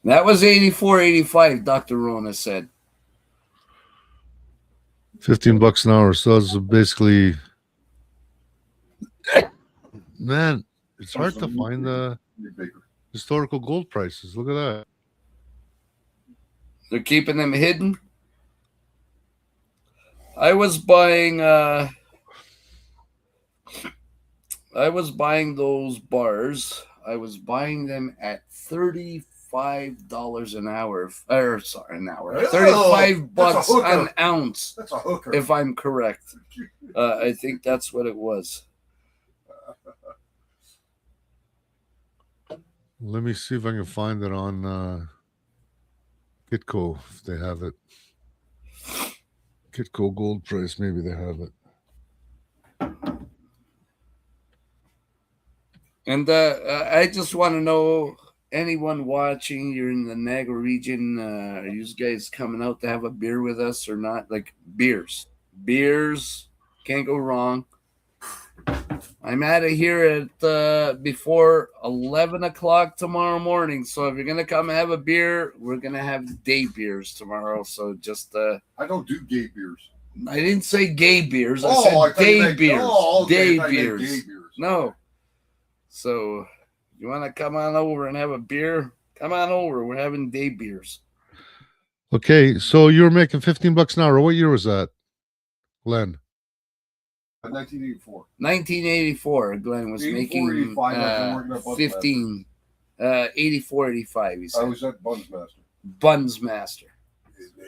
That was 84, 85, Dr. Rona said. $15 an hour. So that's basically, man, it's hard to find the Baker. historical gold prices. Look at that. They're keeping them hidden. I was buying those bars. I was buying them at $35 an hour. Or sorry, an hour. $35 that's a hooker. an ounce, That's a hooker. if I'm correct. I think that's what it was. Let me see if I can find it on Kitco if they have it. Kitco gold price, maybe they have it. And I just want to know, anyone watching, you're in the Niagara region, are you guys coming out to have a beer with us or not? Like beers. Beers, can't go wrong. I'm out of here at before 11 o'clock tomorrow morning. So if you're going to come have a beer, we're going to have day beers tomorrow. So just... I don't do gay beers. I didn't say gay beers. I I said thought you day meant- beers. oh, okay, I Day thought you meant beers. gay beers. No. So you want to come on over and have a beer? Come on over. We're having day beers. Okay, so you were making $15 an hour. What year was that, Glenn? 1984. 1984, Glenn was 84, making 85, I was working at Buns 15, 84, 85, he I said. was at Buns Master. Buns Master.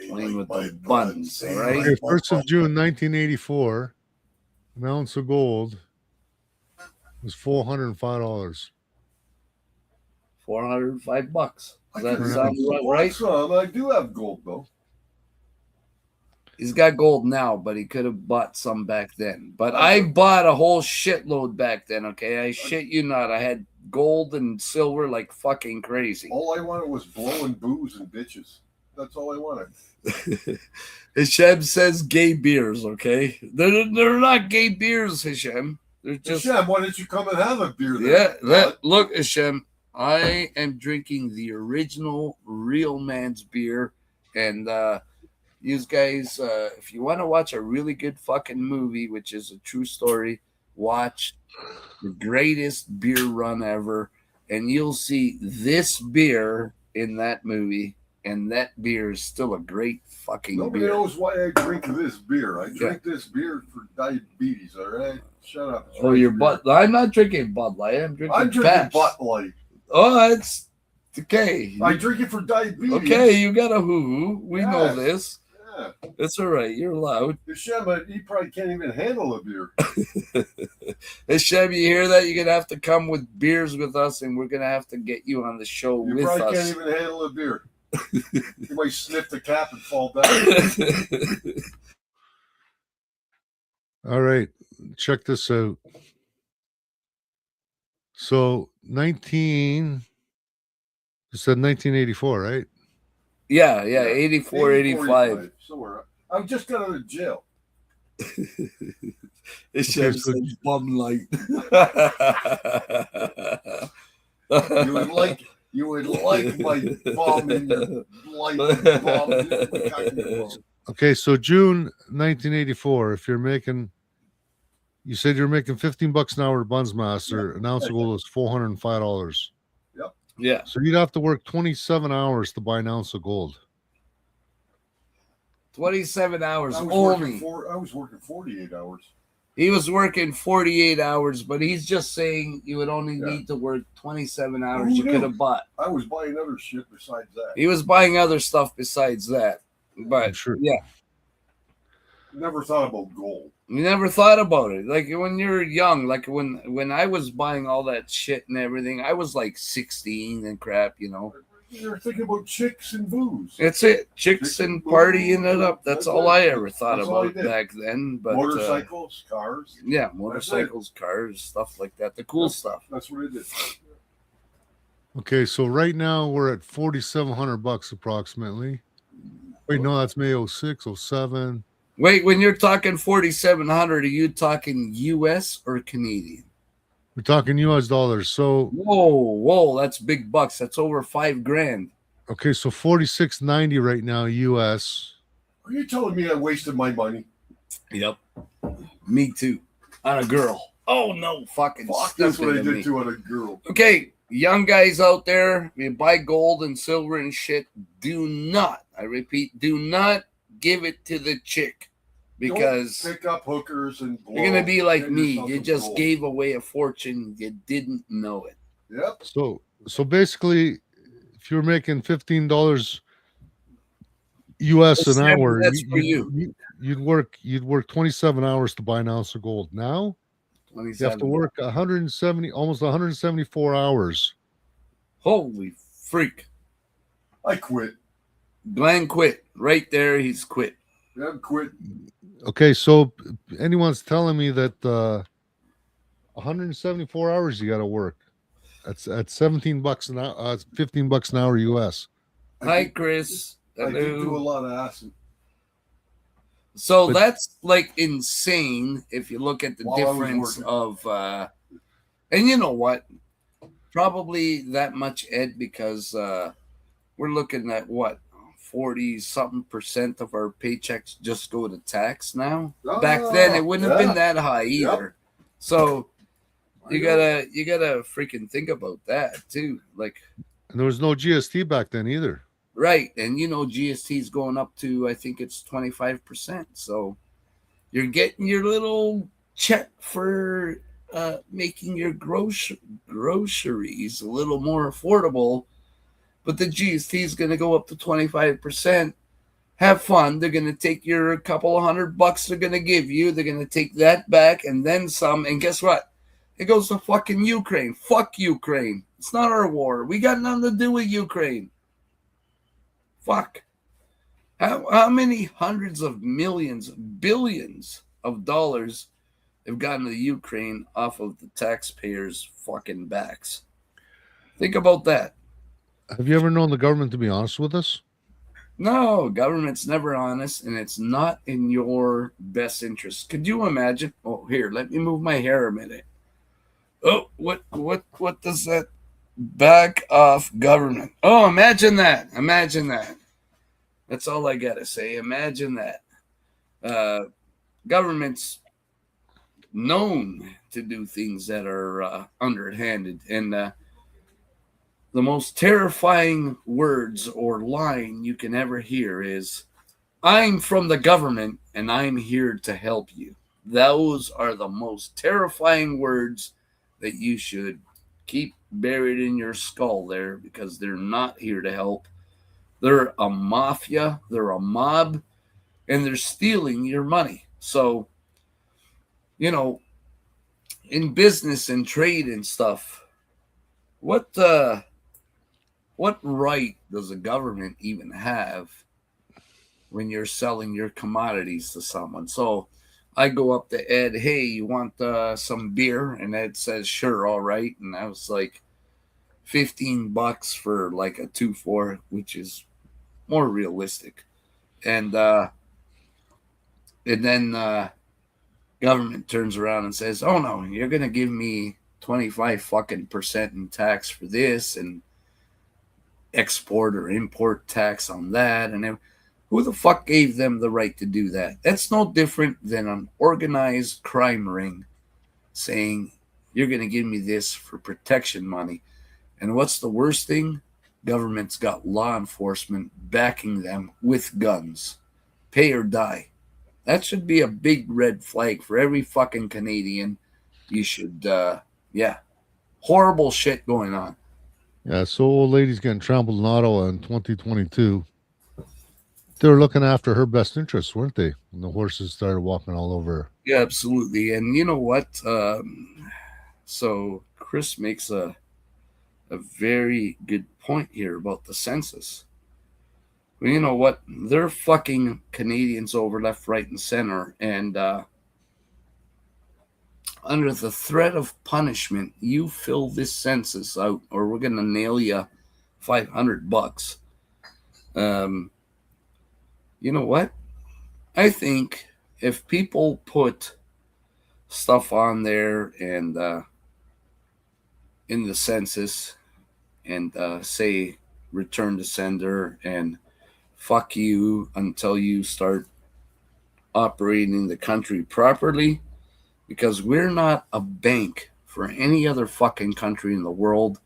Playing with the buns, all right? Okay, 1st of June, 1984, an ounce of gold was $405. $405. Does I that could've sound bought right? some. I do have gold though. He's got gold now, but he could have bought some back then. But I bought a whole shitload back then, okay? I shit you not. I had gold and silver like fucking crazy. All I wanted was blowing booze and bitches. That's all I wanted. Hashem says gay beers, okay? They're not gay beers, Hashem. They're just... Hashem, why didn't you come and have a beer Yeah, then? look, Hashem, I am drinking the original real man's beer. And you guys, if you want to watch a really good fucking movie, which is a true story, watch the greatest beer run ever. And you'll see this beer in that movie. And that beer is still a great fucking Nobody beer. knows why I drink this beer. I drink this beer for diabetes, all right? Shut up. It's Oh, right your beer. Bud. I'm not drinking Bud Light. I'm drinking Pabst. Bud Light. Oh, it's okay. I drink it for diabetes. Okay, you got a hoo-hoo. We know Yes. this. Yeah. It's all right. You're allowed. Hashem, he probably can't even handle a beer. Hashem, you hear that? You're going to have to come with beers with us, and we're going to have to get you on the show You with probably us. can't even handle a beer. You might sniff the cap and fall down. All right, check this out. So you said 1984, right? Yeah, 84, 85. Somewhere. I just got out of jail. It shows so- says bum light. You would like my bomb in your light bomb. This is what we're talking about. Okay, so June 1984. If you're making, you said you're making $15 an hour at Buns Master. An ounce of gold is $405. Yeah. So you'd have to work 27 hours to buy an ounce of gold. 27 hours I only. was working 48 hours. He was working 48 hours, but he's just saying you would only Yeah. need to work 27 hours. Who You could knew? have bought. I was buying other shit besides that. He was buying other stuff besides that. I'm But sure. yeah, Never thought about gold. you never thought about it. Like when you're young, like when I was buying all that shit and everything, I was like 16 and crap, you know. You're thinking about chicks and booze. That's it. Chicks and partying it up. That's all I ever thought That's all I about did. back then. But Motorcycles, cars. yeah, motorcycles, cars, stuff like that. The cool stuff. That's what I did. Okay, so right now we're at $4,700 approximately. Wait, no, that's May 06, 07. Wait, when you're talking 4,700, are you talking U.S. or Canadian? We're talking US dollars. So Whoa, that's big bucks. That's over $5,000. okay, so 46.90 right now US. Are you telling me I wasted my money? Yep. Me too. On a girl. Oh no, fucking Fuck, that's what I stupid of did me. to on a girl. Okay, young guys out there, you buy gold and silver and shit. Do not, I repeat, do not give it to the chick. Because Don't pick up hookers and you're gonna be like Get me. yourself You some just gold. gave away a fortune. You didn't know it. Yep. So basically, if you're making $15 US an hour, That's for you. You'd work 27 hours to buy an ounce of gold. Now you have to 27. work 170, almost 174 hours. Holy freak. I quit. Glenn quit. Right there, he's quit. Yeah, quit. Okay, so anyone's telling me that 174 hours you got to work. That's at $17 an hour, $15 an hour US. Hi, Chris. I did do a Hello. lot of acid. So But- that's like insane if you look at the While I was difference working. of and you know what? Probably that much, Ed, because we're looking at what 40-something% of our paychecks just go to tax now. Back then it wouldn't have been that high either. So you gotta freaking think about that too. Like And there was no GST back then either. right, and you know GST is going up to I think it's 25%. So you're getting your little check for making your groceries a little more affordable, but the GST is going to go up to 25%. Have fun. They're going to take your couple of $100 they're going to give you. They're going to take that back and then some. And guess what? It goes to fucking Ukraine. Fuck Ukraine. It's not our war. We got nothing to do with Ukraine. Fuck. How many hundreds of millions, billions of dollars have gotten to Ukraine off of the taxpayers' fucking backs? Think about that. Have you ever known the government to be honest with us? No, government's never honest, and it's not in your best interest. Could you imagine? Oh, here, let me move my hair a minute. Oh, what does that? Back off government. Oh, imagine that. Imagine that. That's all I gotta say. Imagine that. Government's known to do things that are underhanded, and the most terrifying words or line you can ever hear is, "I'm from the government and I'm here to help you." Those are the most terrifying words that you should keep buried in your skull there, because they're not here to help. They're a mafia, they're a mob, and they're stealing your money. So, you know, in business and trade and stuff, what right does the government even have when you're selling your commodities to someone? So I go up to Ed, "Hey, you want some beer?" And Ed says, "Sure, all right." And I was like, $15 for like a 2-4, which is more realistic. And then government turns around and says, "Oh no, you're gonna give me 25% in tax for this and export or import tax on that." And who the fuck gave them the right to do that? That's no different than an organized crime ring saying, "You're gonna give me this for protection money." And what's the worst thing? Government's got law enforcement backing them with guns. Pay or die. That should be a big red flag for every fucking Canadian. You should, horrible shit going on. Yeah, so old lady's getting trampled in Ottawa in 2022. They were looking after her best interests, weren't they? And the horses started walking all over her. Yeah, absolutely. And you know what? So Chris makes a very good point here about the census. Well, you know what? They're fucking Canadians over left, right, and center. And under the threat of punishment, you fill this census out, or we're going to nail you $500. You know what? I think if people put stuff on there and in the census and say return to sender and fuck you until you start operating the country properly, because we're not a bank for any other fucking country in the world.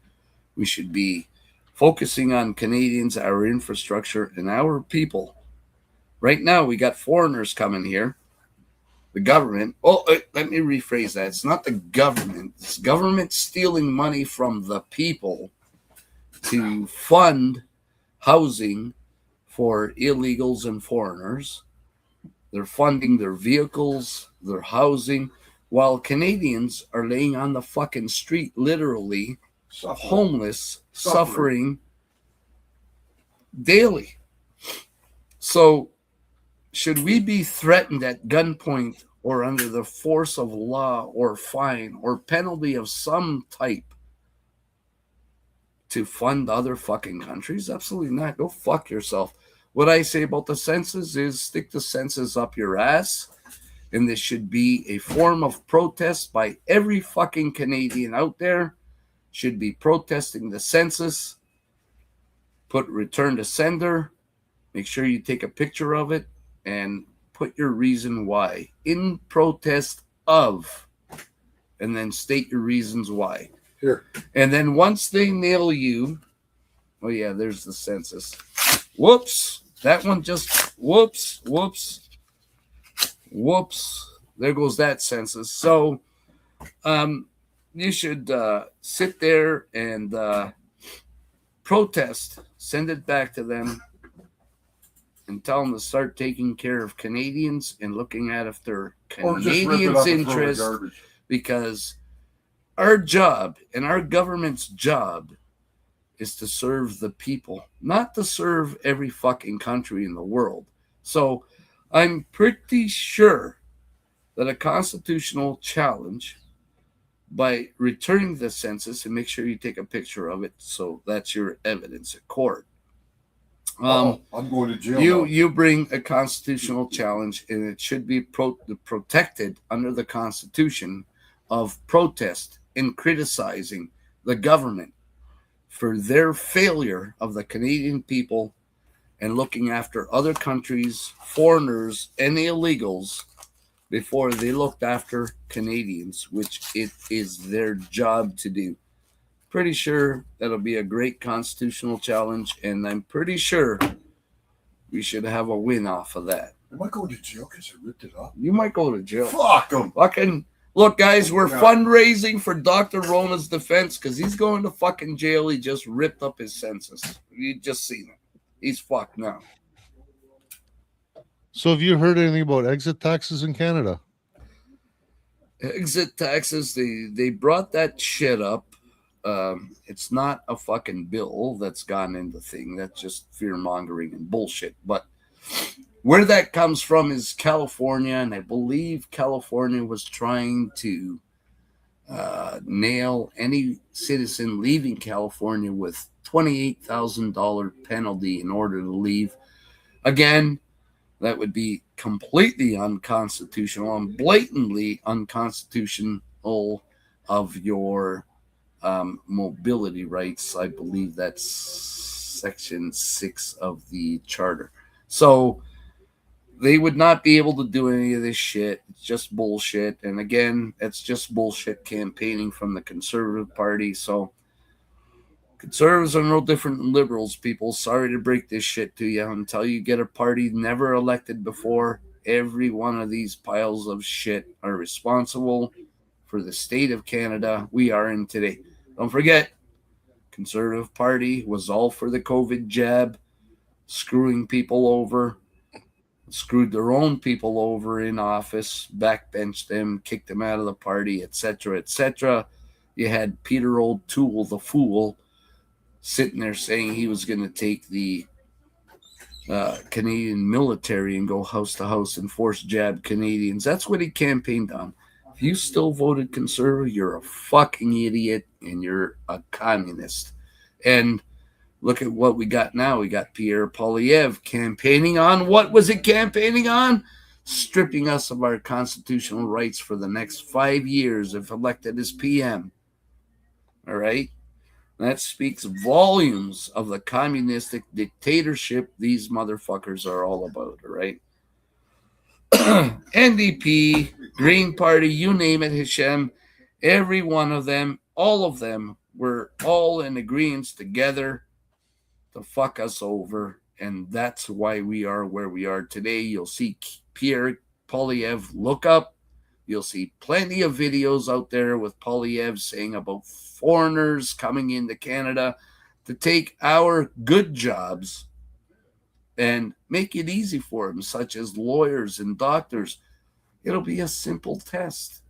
We should be focusing on Canadians, our infrastructure, and our people. Right now, we got foreigners coming here. The government, let me rephrase that. It's not the government. It's government stealing money from the people to fund housing for illegals and foreigners. They're funding their vehicles, their housing, while Canadians are laying on the fucking street, literally homeless, suffering daily. So, should we be threatened at gunpoint or under the force of law or fine or penalty of some type to fund other fucking countries? Absolutely not. Go fuck yourself. What I say about the census is stick the census up your ass. And this should be a form of protest by every fucking Canadian out there. Should be protesting the census. Put return to sender. Make sure you take a picture of it and put your reason why in protest of, and then state your reasons why. Here. And then once they nail you, oh yeah, there's the census. Whoops. That one just, whoops. There goes that census. So you should sit there and protest, send it back to them, and tell them to start taking care of Canadians and looking at if they're Canadians' interest, because our job and our government's job is to serve the people, not to serve every fucking country in the world. So I'm pretty sure that a constitutional challenge by returning the census, and make sure you take a picture of it so that's your evidence at court. I'm going to jail. You bring a constitutional challenge, and it should be protected under the Constitution of protest and criticizing the government for their failure of the Canadian people and looking after other countries, foreigners, and illegals before they looked after Canadians, which it is their job to do. Pretty sure that'll be a great constitutional challenge, and I'm pretty sure we should have a win off of that. Am I going to jail because I ripped it up? You might go to jail. Fuck them. Fucking look, guys, we're fundraising for Dr. Rona's defense because he's going to fucking jail. He just ripped up his census. You just seen it. He's fucked now. So have you heard anything about exit taxes in Canada? Exit taxes, they brought that shit up. It's not a fucking bill that's gone into thing. That's just fear mongering and bullshit. But where that comes from is California, and I believe California was trying to nail any citizen leaving California with $28,000 penalty in order to leave. Again, that would be completely unconstitutional and blatantly unconstitutional of your mobility rights. I believe that's section 6 of the charter. So they would not be able to do any of this shit. It's just bullshit. And again, it's just bullshit campaigning from the Conservative Party. So conservatives are no different than liberals, people. Sorry to break this shit to you. Until you get a party never elected before, every one of these piles of shit are responsible for the state of Canada we are in today. Don't forget, Conservative Party was all for the COVID jab, screwing people over, screwed their own people over in office, backbenched them, kicked them out of the party, etc., etc. You had Peter O'Toole, the fool, sitting there saying he was going to take the Canadian military and go house to house and force jab Canadians. That's what he campaigned on. If you still voted Conservative, you're a fucking idiot and you're a communist. And look at what we got now. We got Pierre Poilievre campaigning on, what was it campaigning on? Stripping us of our constitutional rights for the next 5 years if elected as PM. All right? That speaks volumes of the communistic dictatorship these motherfuckers are all about, all right? NDP, Green Party, you name it, Hashem, every one of them, all of them were all in agreement together to fuck us over, and that's why we are where we are today. You'll see Pierre Poilievre, look up. You'll see plenty of videos out there with Poilievre saying about foreigners coming into Canada to take our good jobs and make it easy for them, such as lawyers and doctors. It'll be a simple test,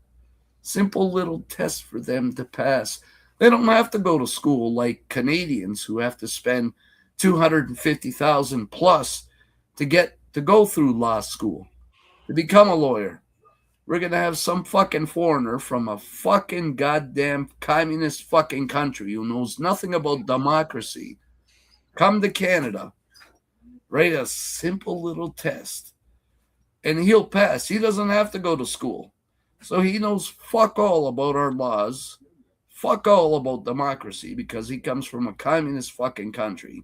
simple little test for them to pass. They don't have to go to school like Canadians who have to spend $250,000 plus to get to go through law school to become a lawyer. We're going to have some fucking foreigner from a fucking goddamn communist fucking country who knows nothing about democracy come to Canada, write a simple little test, and he'll pass. He doesn't have to go to school. So he knows fuck all about our laws, fuck all about democracy, because he comes from a communist fucking country.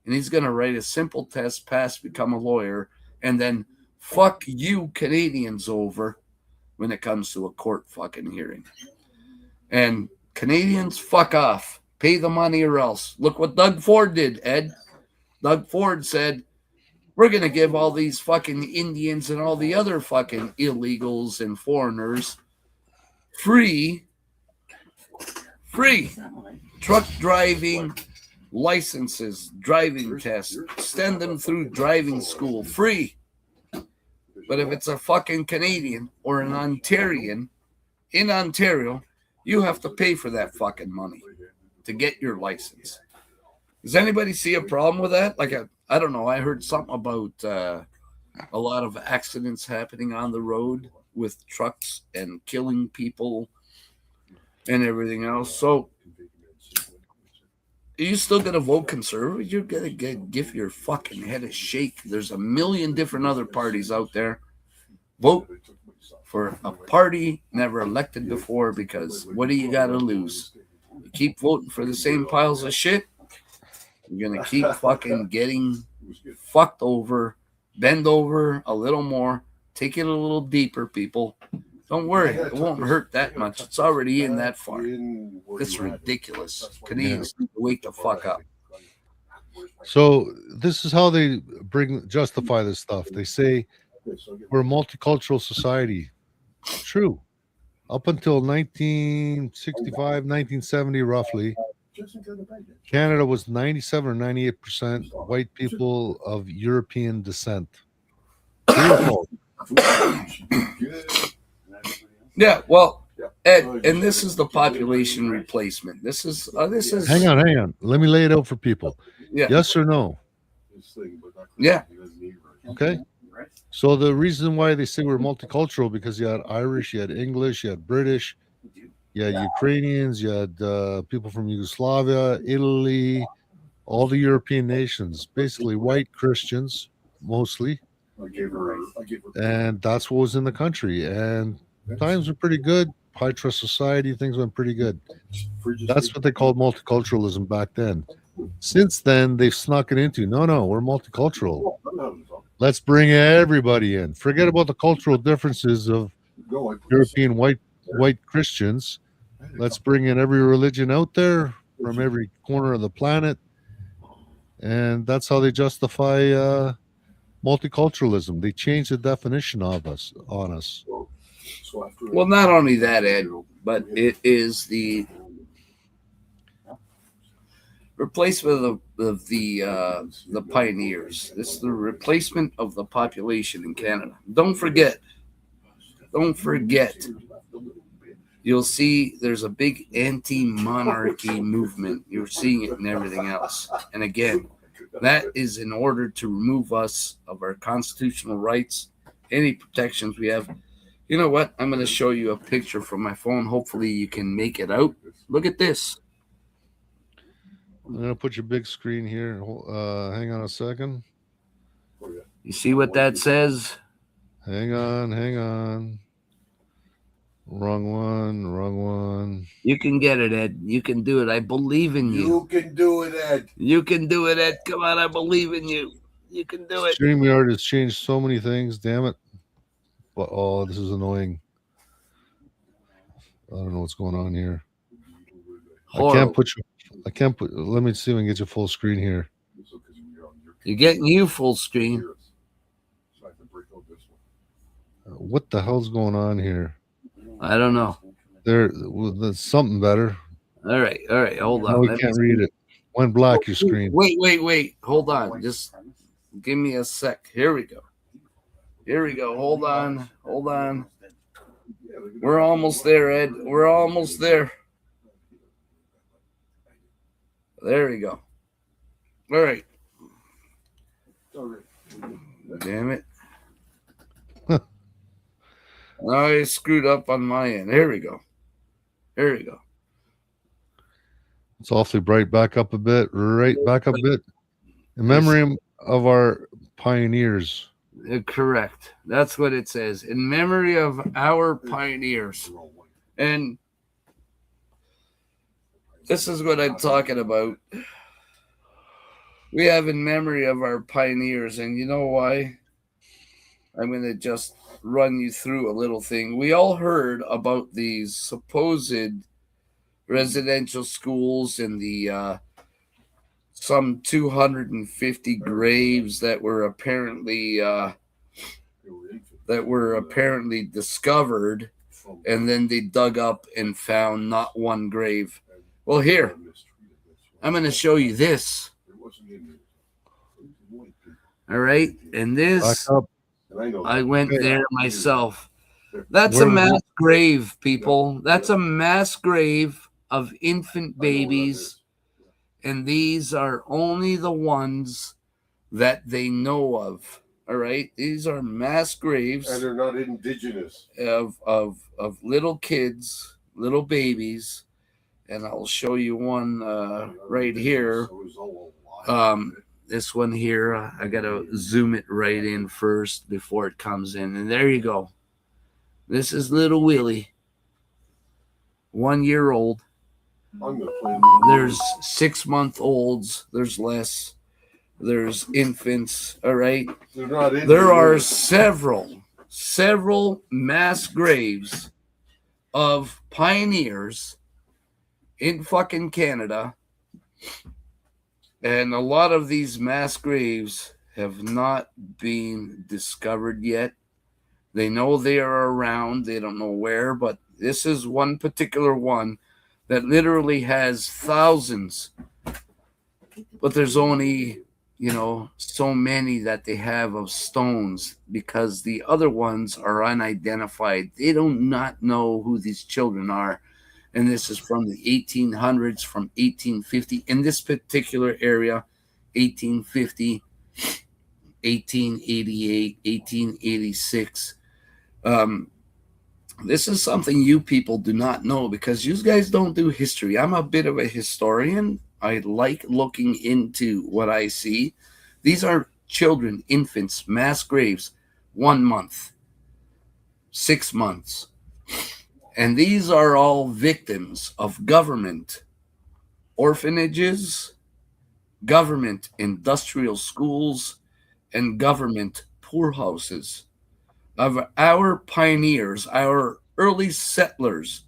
And he's going to write a simple test, pass, become a lawyer, and then fuck you Canadians over when it comes to a court fucking hearing. And Canadians, fuck off. Pay the money or else. Look what Doug Ford did, Ed. Doug Ford said, we're going to give all these fucking Indians and all the other fucking illegals and foreigners free truck driving licenses, driving tests, send them through driving school free. But if it's a fucking Canadian or an Ontarian in Ontario, you have to pay for that fucking money to get your license. Does anybody see a problem with that? Like, I don't know. I heard something about a lot of accidents happening on the road with trucks and killing people and everything else. So, are you still going to vote Conservative? You're going to give your fucking head a shake. There's a million different other parties out there. Vote for a party never elected before, because what do you got to lose? You keep voting for the same piles of shit, you're going to keep fucking getting fucked over. Bend over a little more. Take it a little deeper, people. Don't worry. It won't hurt that much. It's already in that far. It's ridiculous. Canadians need to wake the fuck up. So this is how they justify this stuff. They say we're a multicultural society. True. Up until 1965, 1970, roughly, Canada was 97 or 98% white people of European descent. Yeah, well, Ed, and this is the population replacement. This is. Hang on. Let me lay it out for people. Yeah. Yes or no? Yeah. Okay. So the reason why they say we're multicultural, because you had Irish, you had English, you had British, you had Ukrainians, you had people from Yugoslavia, Italy, all the European nations, basically white Christians mostly, I gave her. and that's what was in the country. And times were pretty good. High trust society, things went pretty good. That's what they called multiculturalism back then. Since then, they've snuck it into no, we're multicultural. Let's bring everybody in. Forget about the cultural differences of European white Christians. Let's bring in every religion out there from every corner of the planet, and that's how they justify multiculturalism. They change the definition of us on us. Well, not only that, Ed, but it is the replacement of the pioneers. This is the replacement of the population in Canada. Don't forget. You'll see there's a big anti-monarchy movement. You're seeing it in everything else. And again, that is in order to remove us of our constitutional rights, any protections we have. You know what? I'm going to show you a picture from my phone. Hopefully you can make it out. Look at this. I'm going to put your big screen here. Hang on a second. You see what that says? Hang on. Wrong one. You can get it, Ed. You can do it. I believe in you. You can do it, Ed. You can do it, Ed. Come on, I believe in you. You can do it. StreamYard has changed so many things. Damn it. But, oh, this is annoying. I don't know what's going on here. Horrible. I can't put. Let me see if I can get you full screen here. You're getting you full screen. What the hell's going on here? I don't know. There's something better. All right. Hold on. No, we can't read it. Went black your screen. Wait. Hold on. Just give me a sec. Here we go. Hold on. We're almost there, Ed. We're almost there. There we go. All right. Damn it. Now I screwed up on my end. Here we go. It's awfully bright. Back up a bit. Right back up a bit. In memory of our pioneers. Correct. That's what it says. In memory of our pioneers. And this is what I'm talking about. We have in memory of our pioneers. And you know why? I'm going to just run you through a little thing. We all heard about these supposed residential schools and the some 250 graves that were apparently discovered, and then they dug up and found not one grave. Well, here, I'm going to show you this. All right, and this, I went there myself. That's a mass grave, people. That's a mass grave of infant babies, and these are only the ones that they know of. All right, these are mass graves, and they're not indigenous of little kids, little babies, and I'll show you one right here. This one here, I gotta zoom it right in first before it comes in, and there you go. This is little Willie, 1 year old. There's 6-month-olds. There's less. There's infants. All right. There are several mass graves of pioneers in fucking Canada, and a lot of these mass graves have not been discovered yet. They know they are around. They don't know where, but this is one particular one that literally has thousands, but there's only, so many that they have of stones because the other ones are unidentified. They do not know who these children are. And this is from the 1800s, from 1850. In this particular area, 1850, 1888, 1886. This is something you people do not know because you guys don't do history. I'm a bit of a historian. I like looking into what I see. These are children, infants, mass graves, 1 month, 6 months. And these are all victims of government orphanages, government industrial schools, and government poorhouses of our pioneers, our early settlers,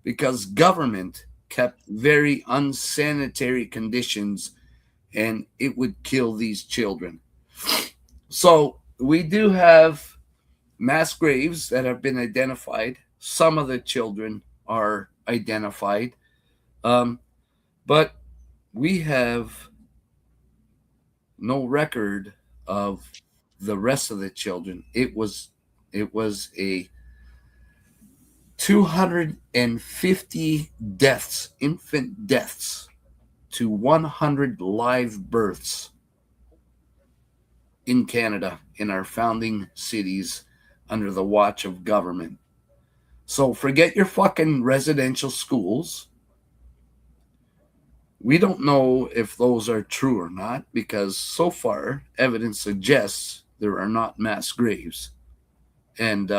because government kept very unsanitary conditions and it would kill these children. So we do have mass graves that have been identified. Some of the children are identified, but we have no record of the rest of the children. It was a 250 deaths, infant deaths, to 100 live births in Canada, in our founding cities, under the watch of government. So forget your fucking residential schools. We don't know if those are true or not, because so far evidence suggests there are not mass graves, and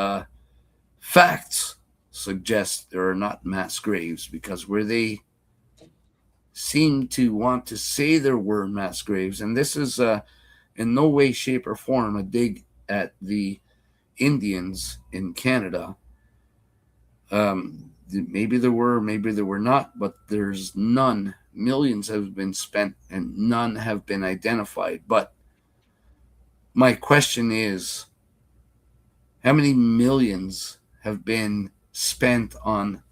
facts suggest there are not mass graves, because where they seem to want to say there were mass graves, and this is in no way, shape, or form a dig at the Indians in Canada. Maybe there were, maybe there were not, but there's none. Millions have been spent and none have been identified. But my question is, how many millions have been spent on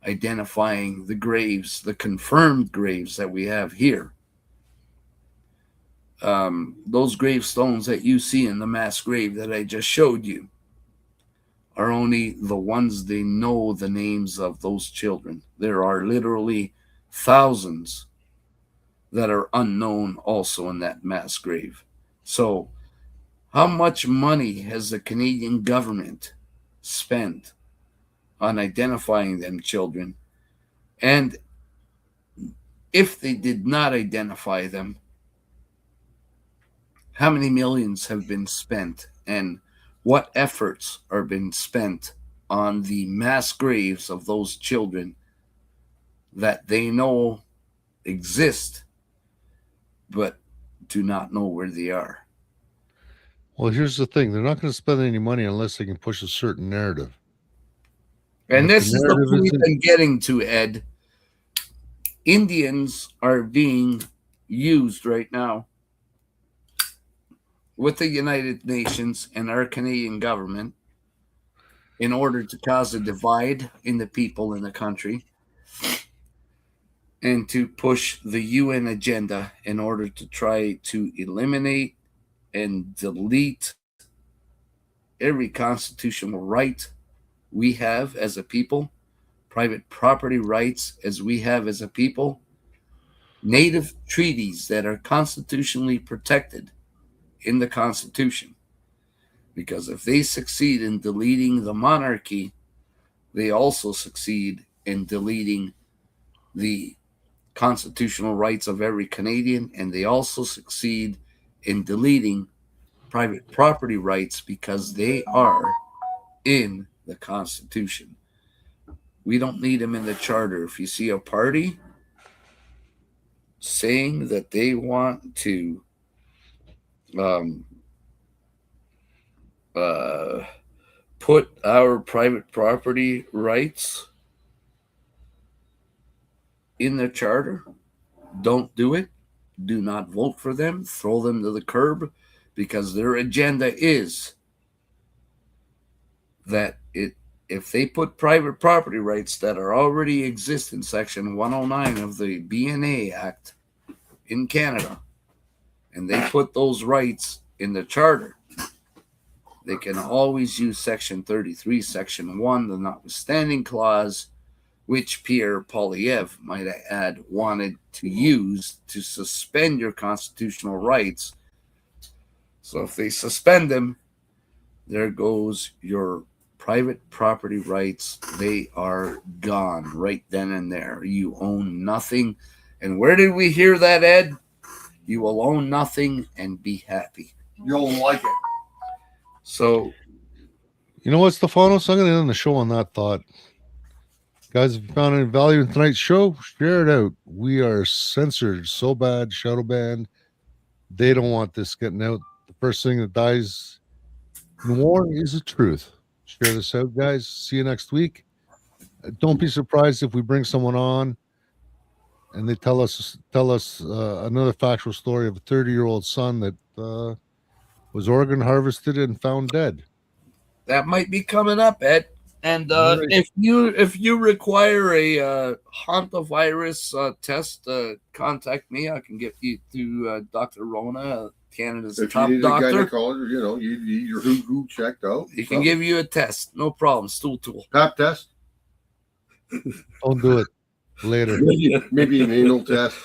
identifying the graves, the confirmed graves that we have here? Those gravestones that you see in the mass grave that I just showed you are only the ones they know the names of those children. There are literally thousands that are unknown also in that mass grave. So how much money has the Canadian government spent on identifying them children? And if they did not identify them, how many millions have been spent, and what efforts are being spent on the mass graves of those children that they know exist but do not know where they are? Well, here's the thing: they're not going to spend any money unless they can push a certain narrative. And if this is the narrative point isn't- I'm getting to, Ed. Indians are being used right now with the United Nations and our Canadian government in order to cause a divide in the people in the country and to push the UN agenda in order to try to eliminate and delete every constitutional right we have as a people, private property rights as we have as a people, native treaties that are constitutionally protected in the Constitution. Because if they succeed in deleting the monarchy, they also succeed in deleting the constitutional rights of every Canadian, and they also succeed in deleting private property rights because they are in the Constitution. We don't need them in the Charter. If you see a party saying that they want to put our private property rights in the Charter, don't do it. Do not vote for them. Throw them to the curb, because their agenda is that if they put private property rights that are already exist in Section 109 of the BNA Act in Canada, and they put those rights in the Charter, they can always use Section 33, Section 1, the notwithstanding clause, which Pierre Poilievre, might I add, wanted to use to suspend your constitutional rights. So if they suspend them, there goes your private property rights. They are gone right then and there. You own nothing. And where did we hear that, Ed? You will own nothing and be happy. You'll like it. So You know what, Stefanos? I'm going to end the show on that thought. Guys, if you found any value in tonight's show, share it out. We are censored so bad, shadow banned. They don't want this getting out. The first thing that dies in war is the truth. Share this out, guys. See you next week. Don't be surprised if we bring someone on and they tell us another factual story of a 30-year-old son that was organ harvested and found dead. that might be coming up, Ed. And All right. if you require a hantavirus test, contact me. I can get you to Dr. Rona, Canada's If top you need doctor. a gynecologist, you know, you need your who checked out. He can give you a test, no problem. Stool tool. Pap test, Don't do it. Later. maybe an anal test.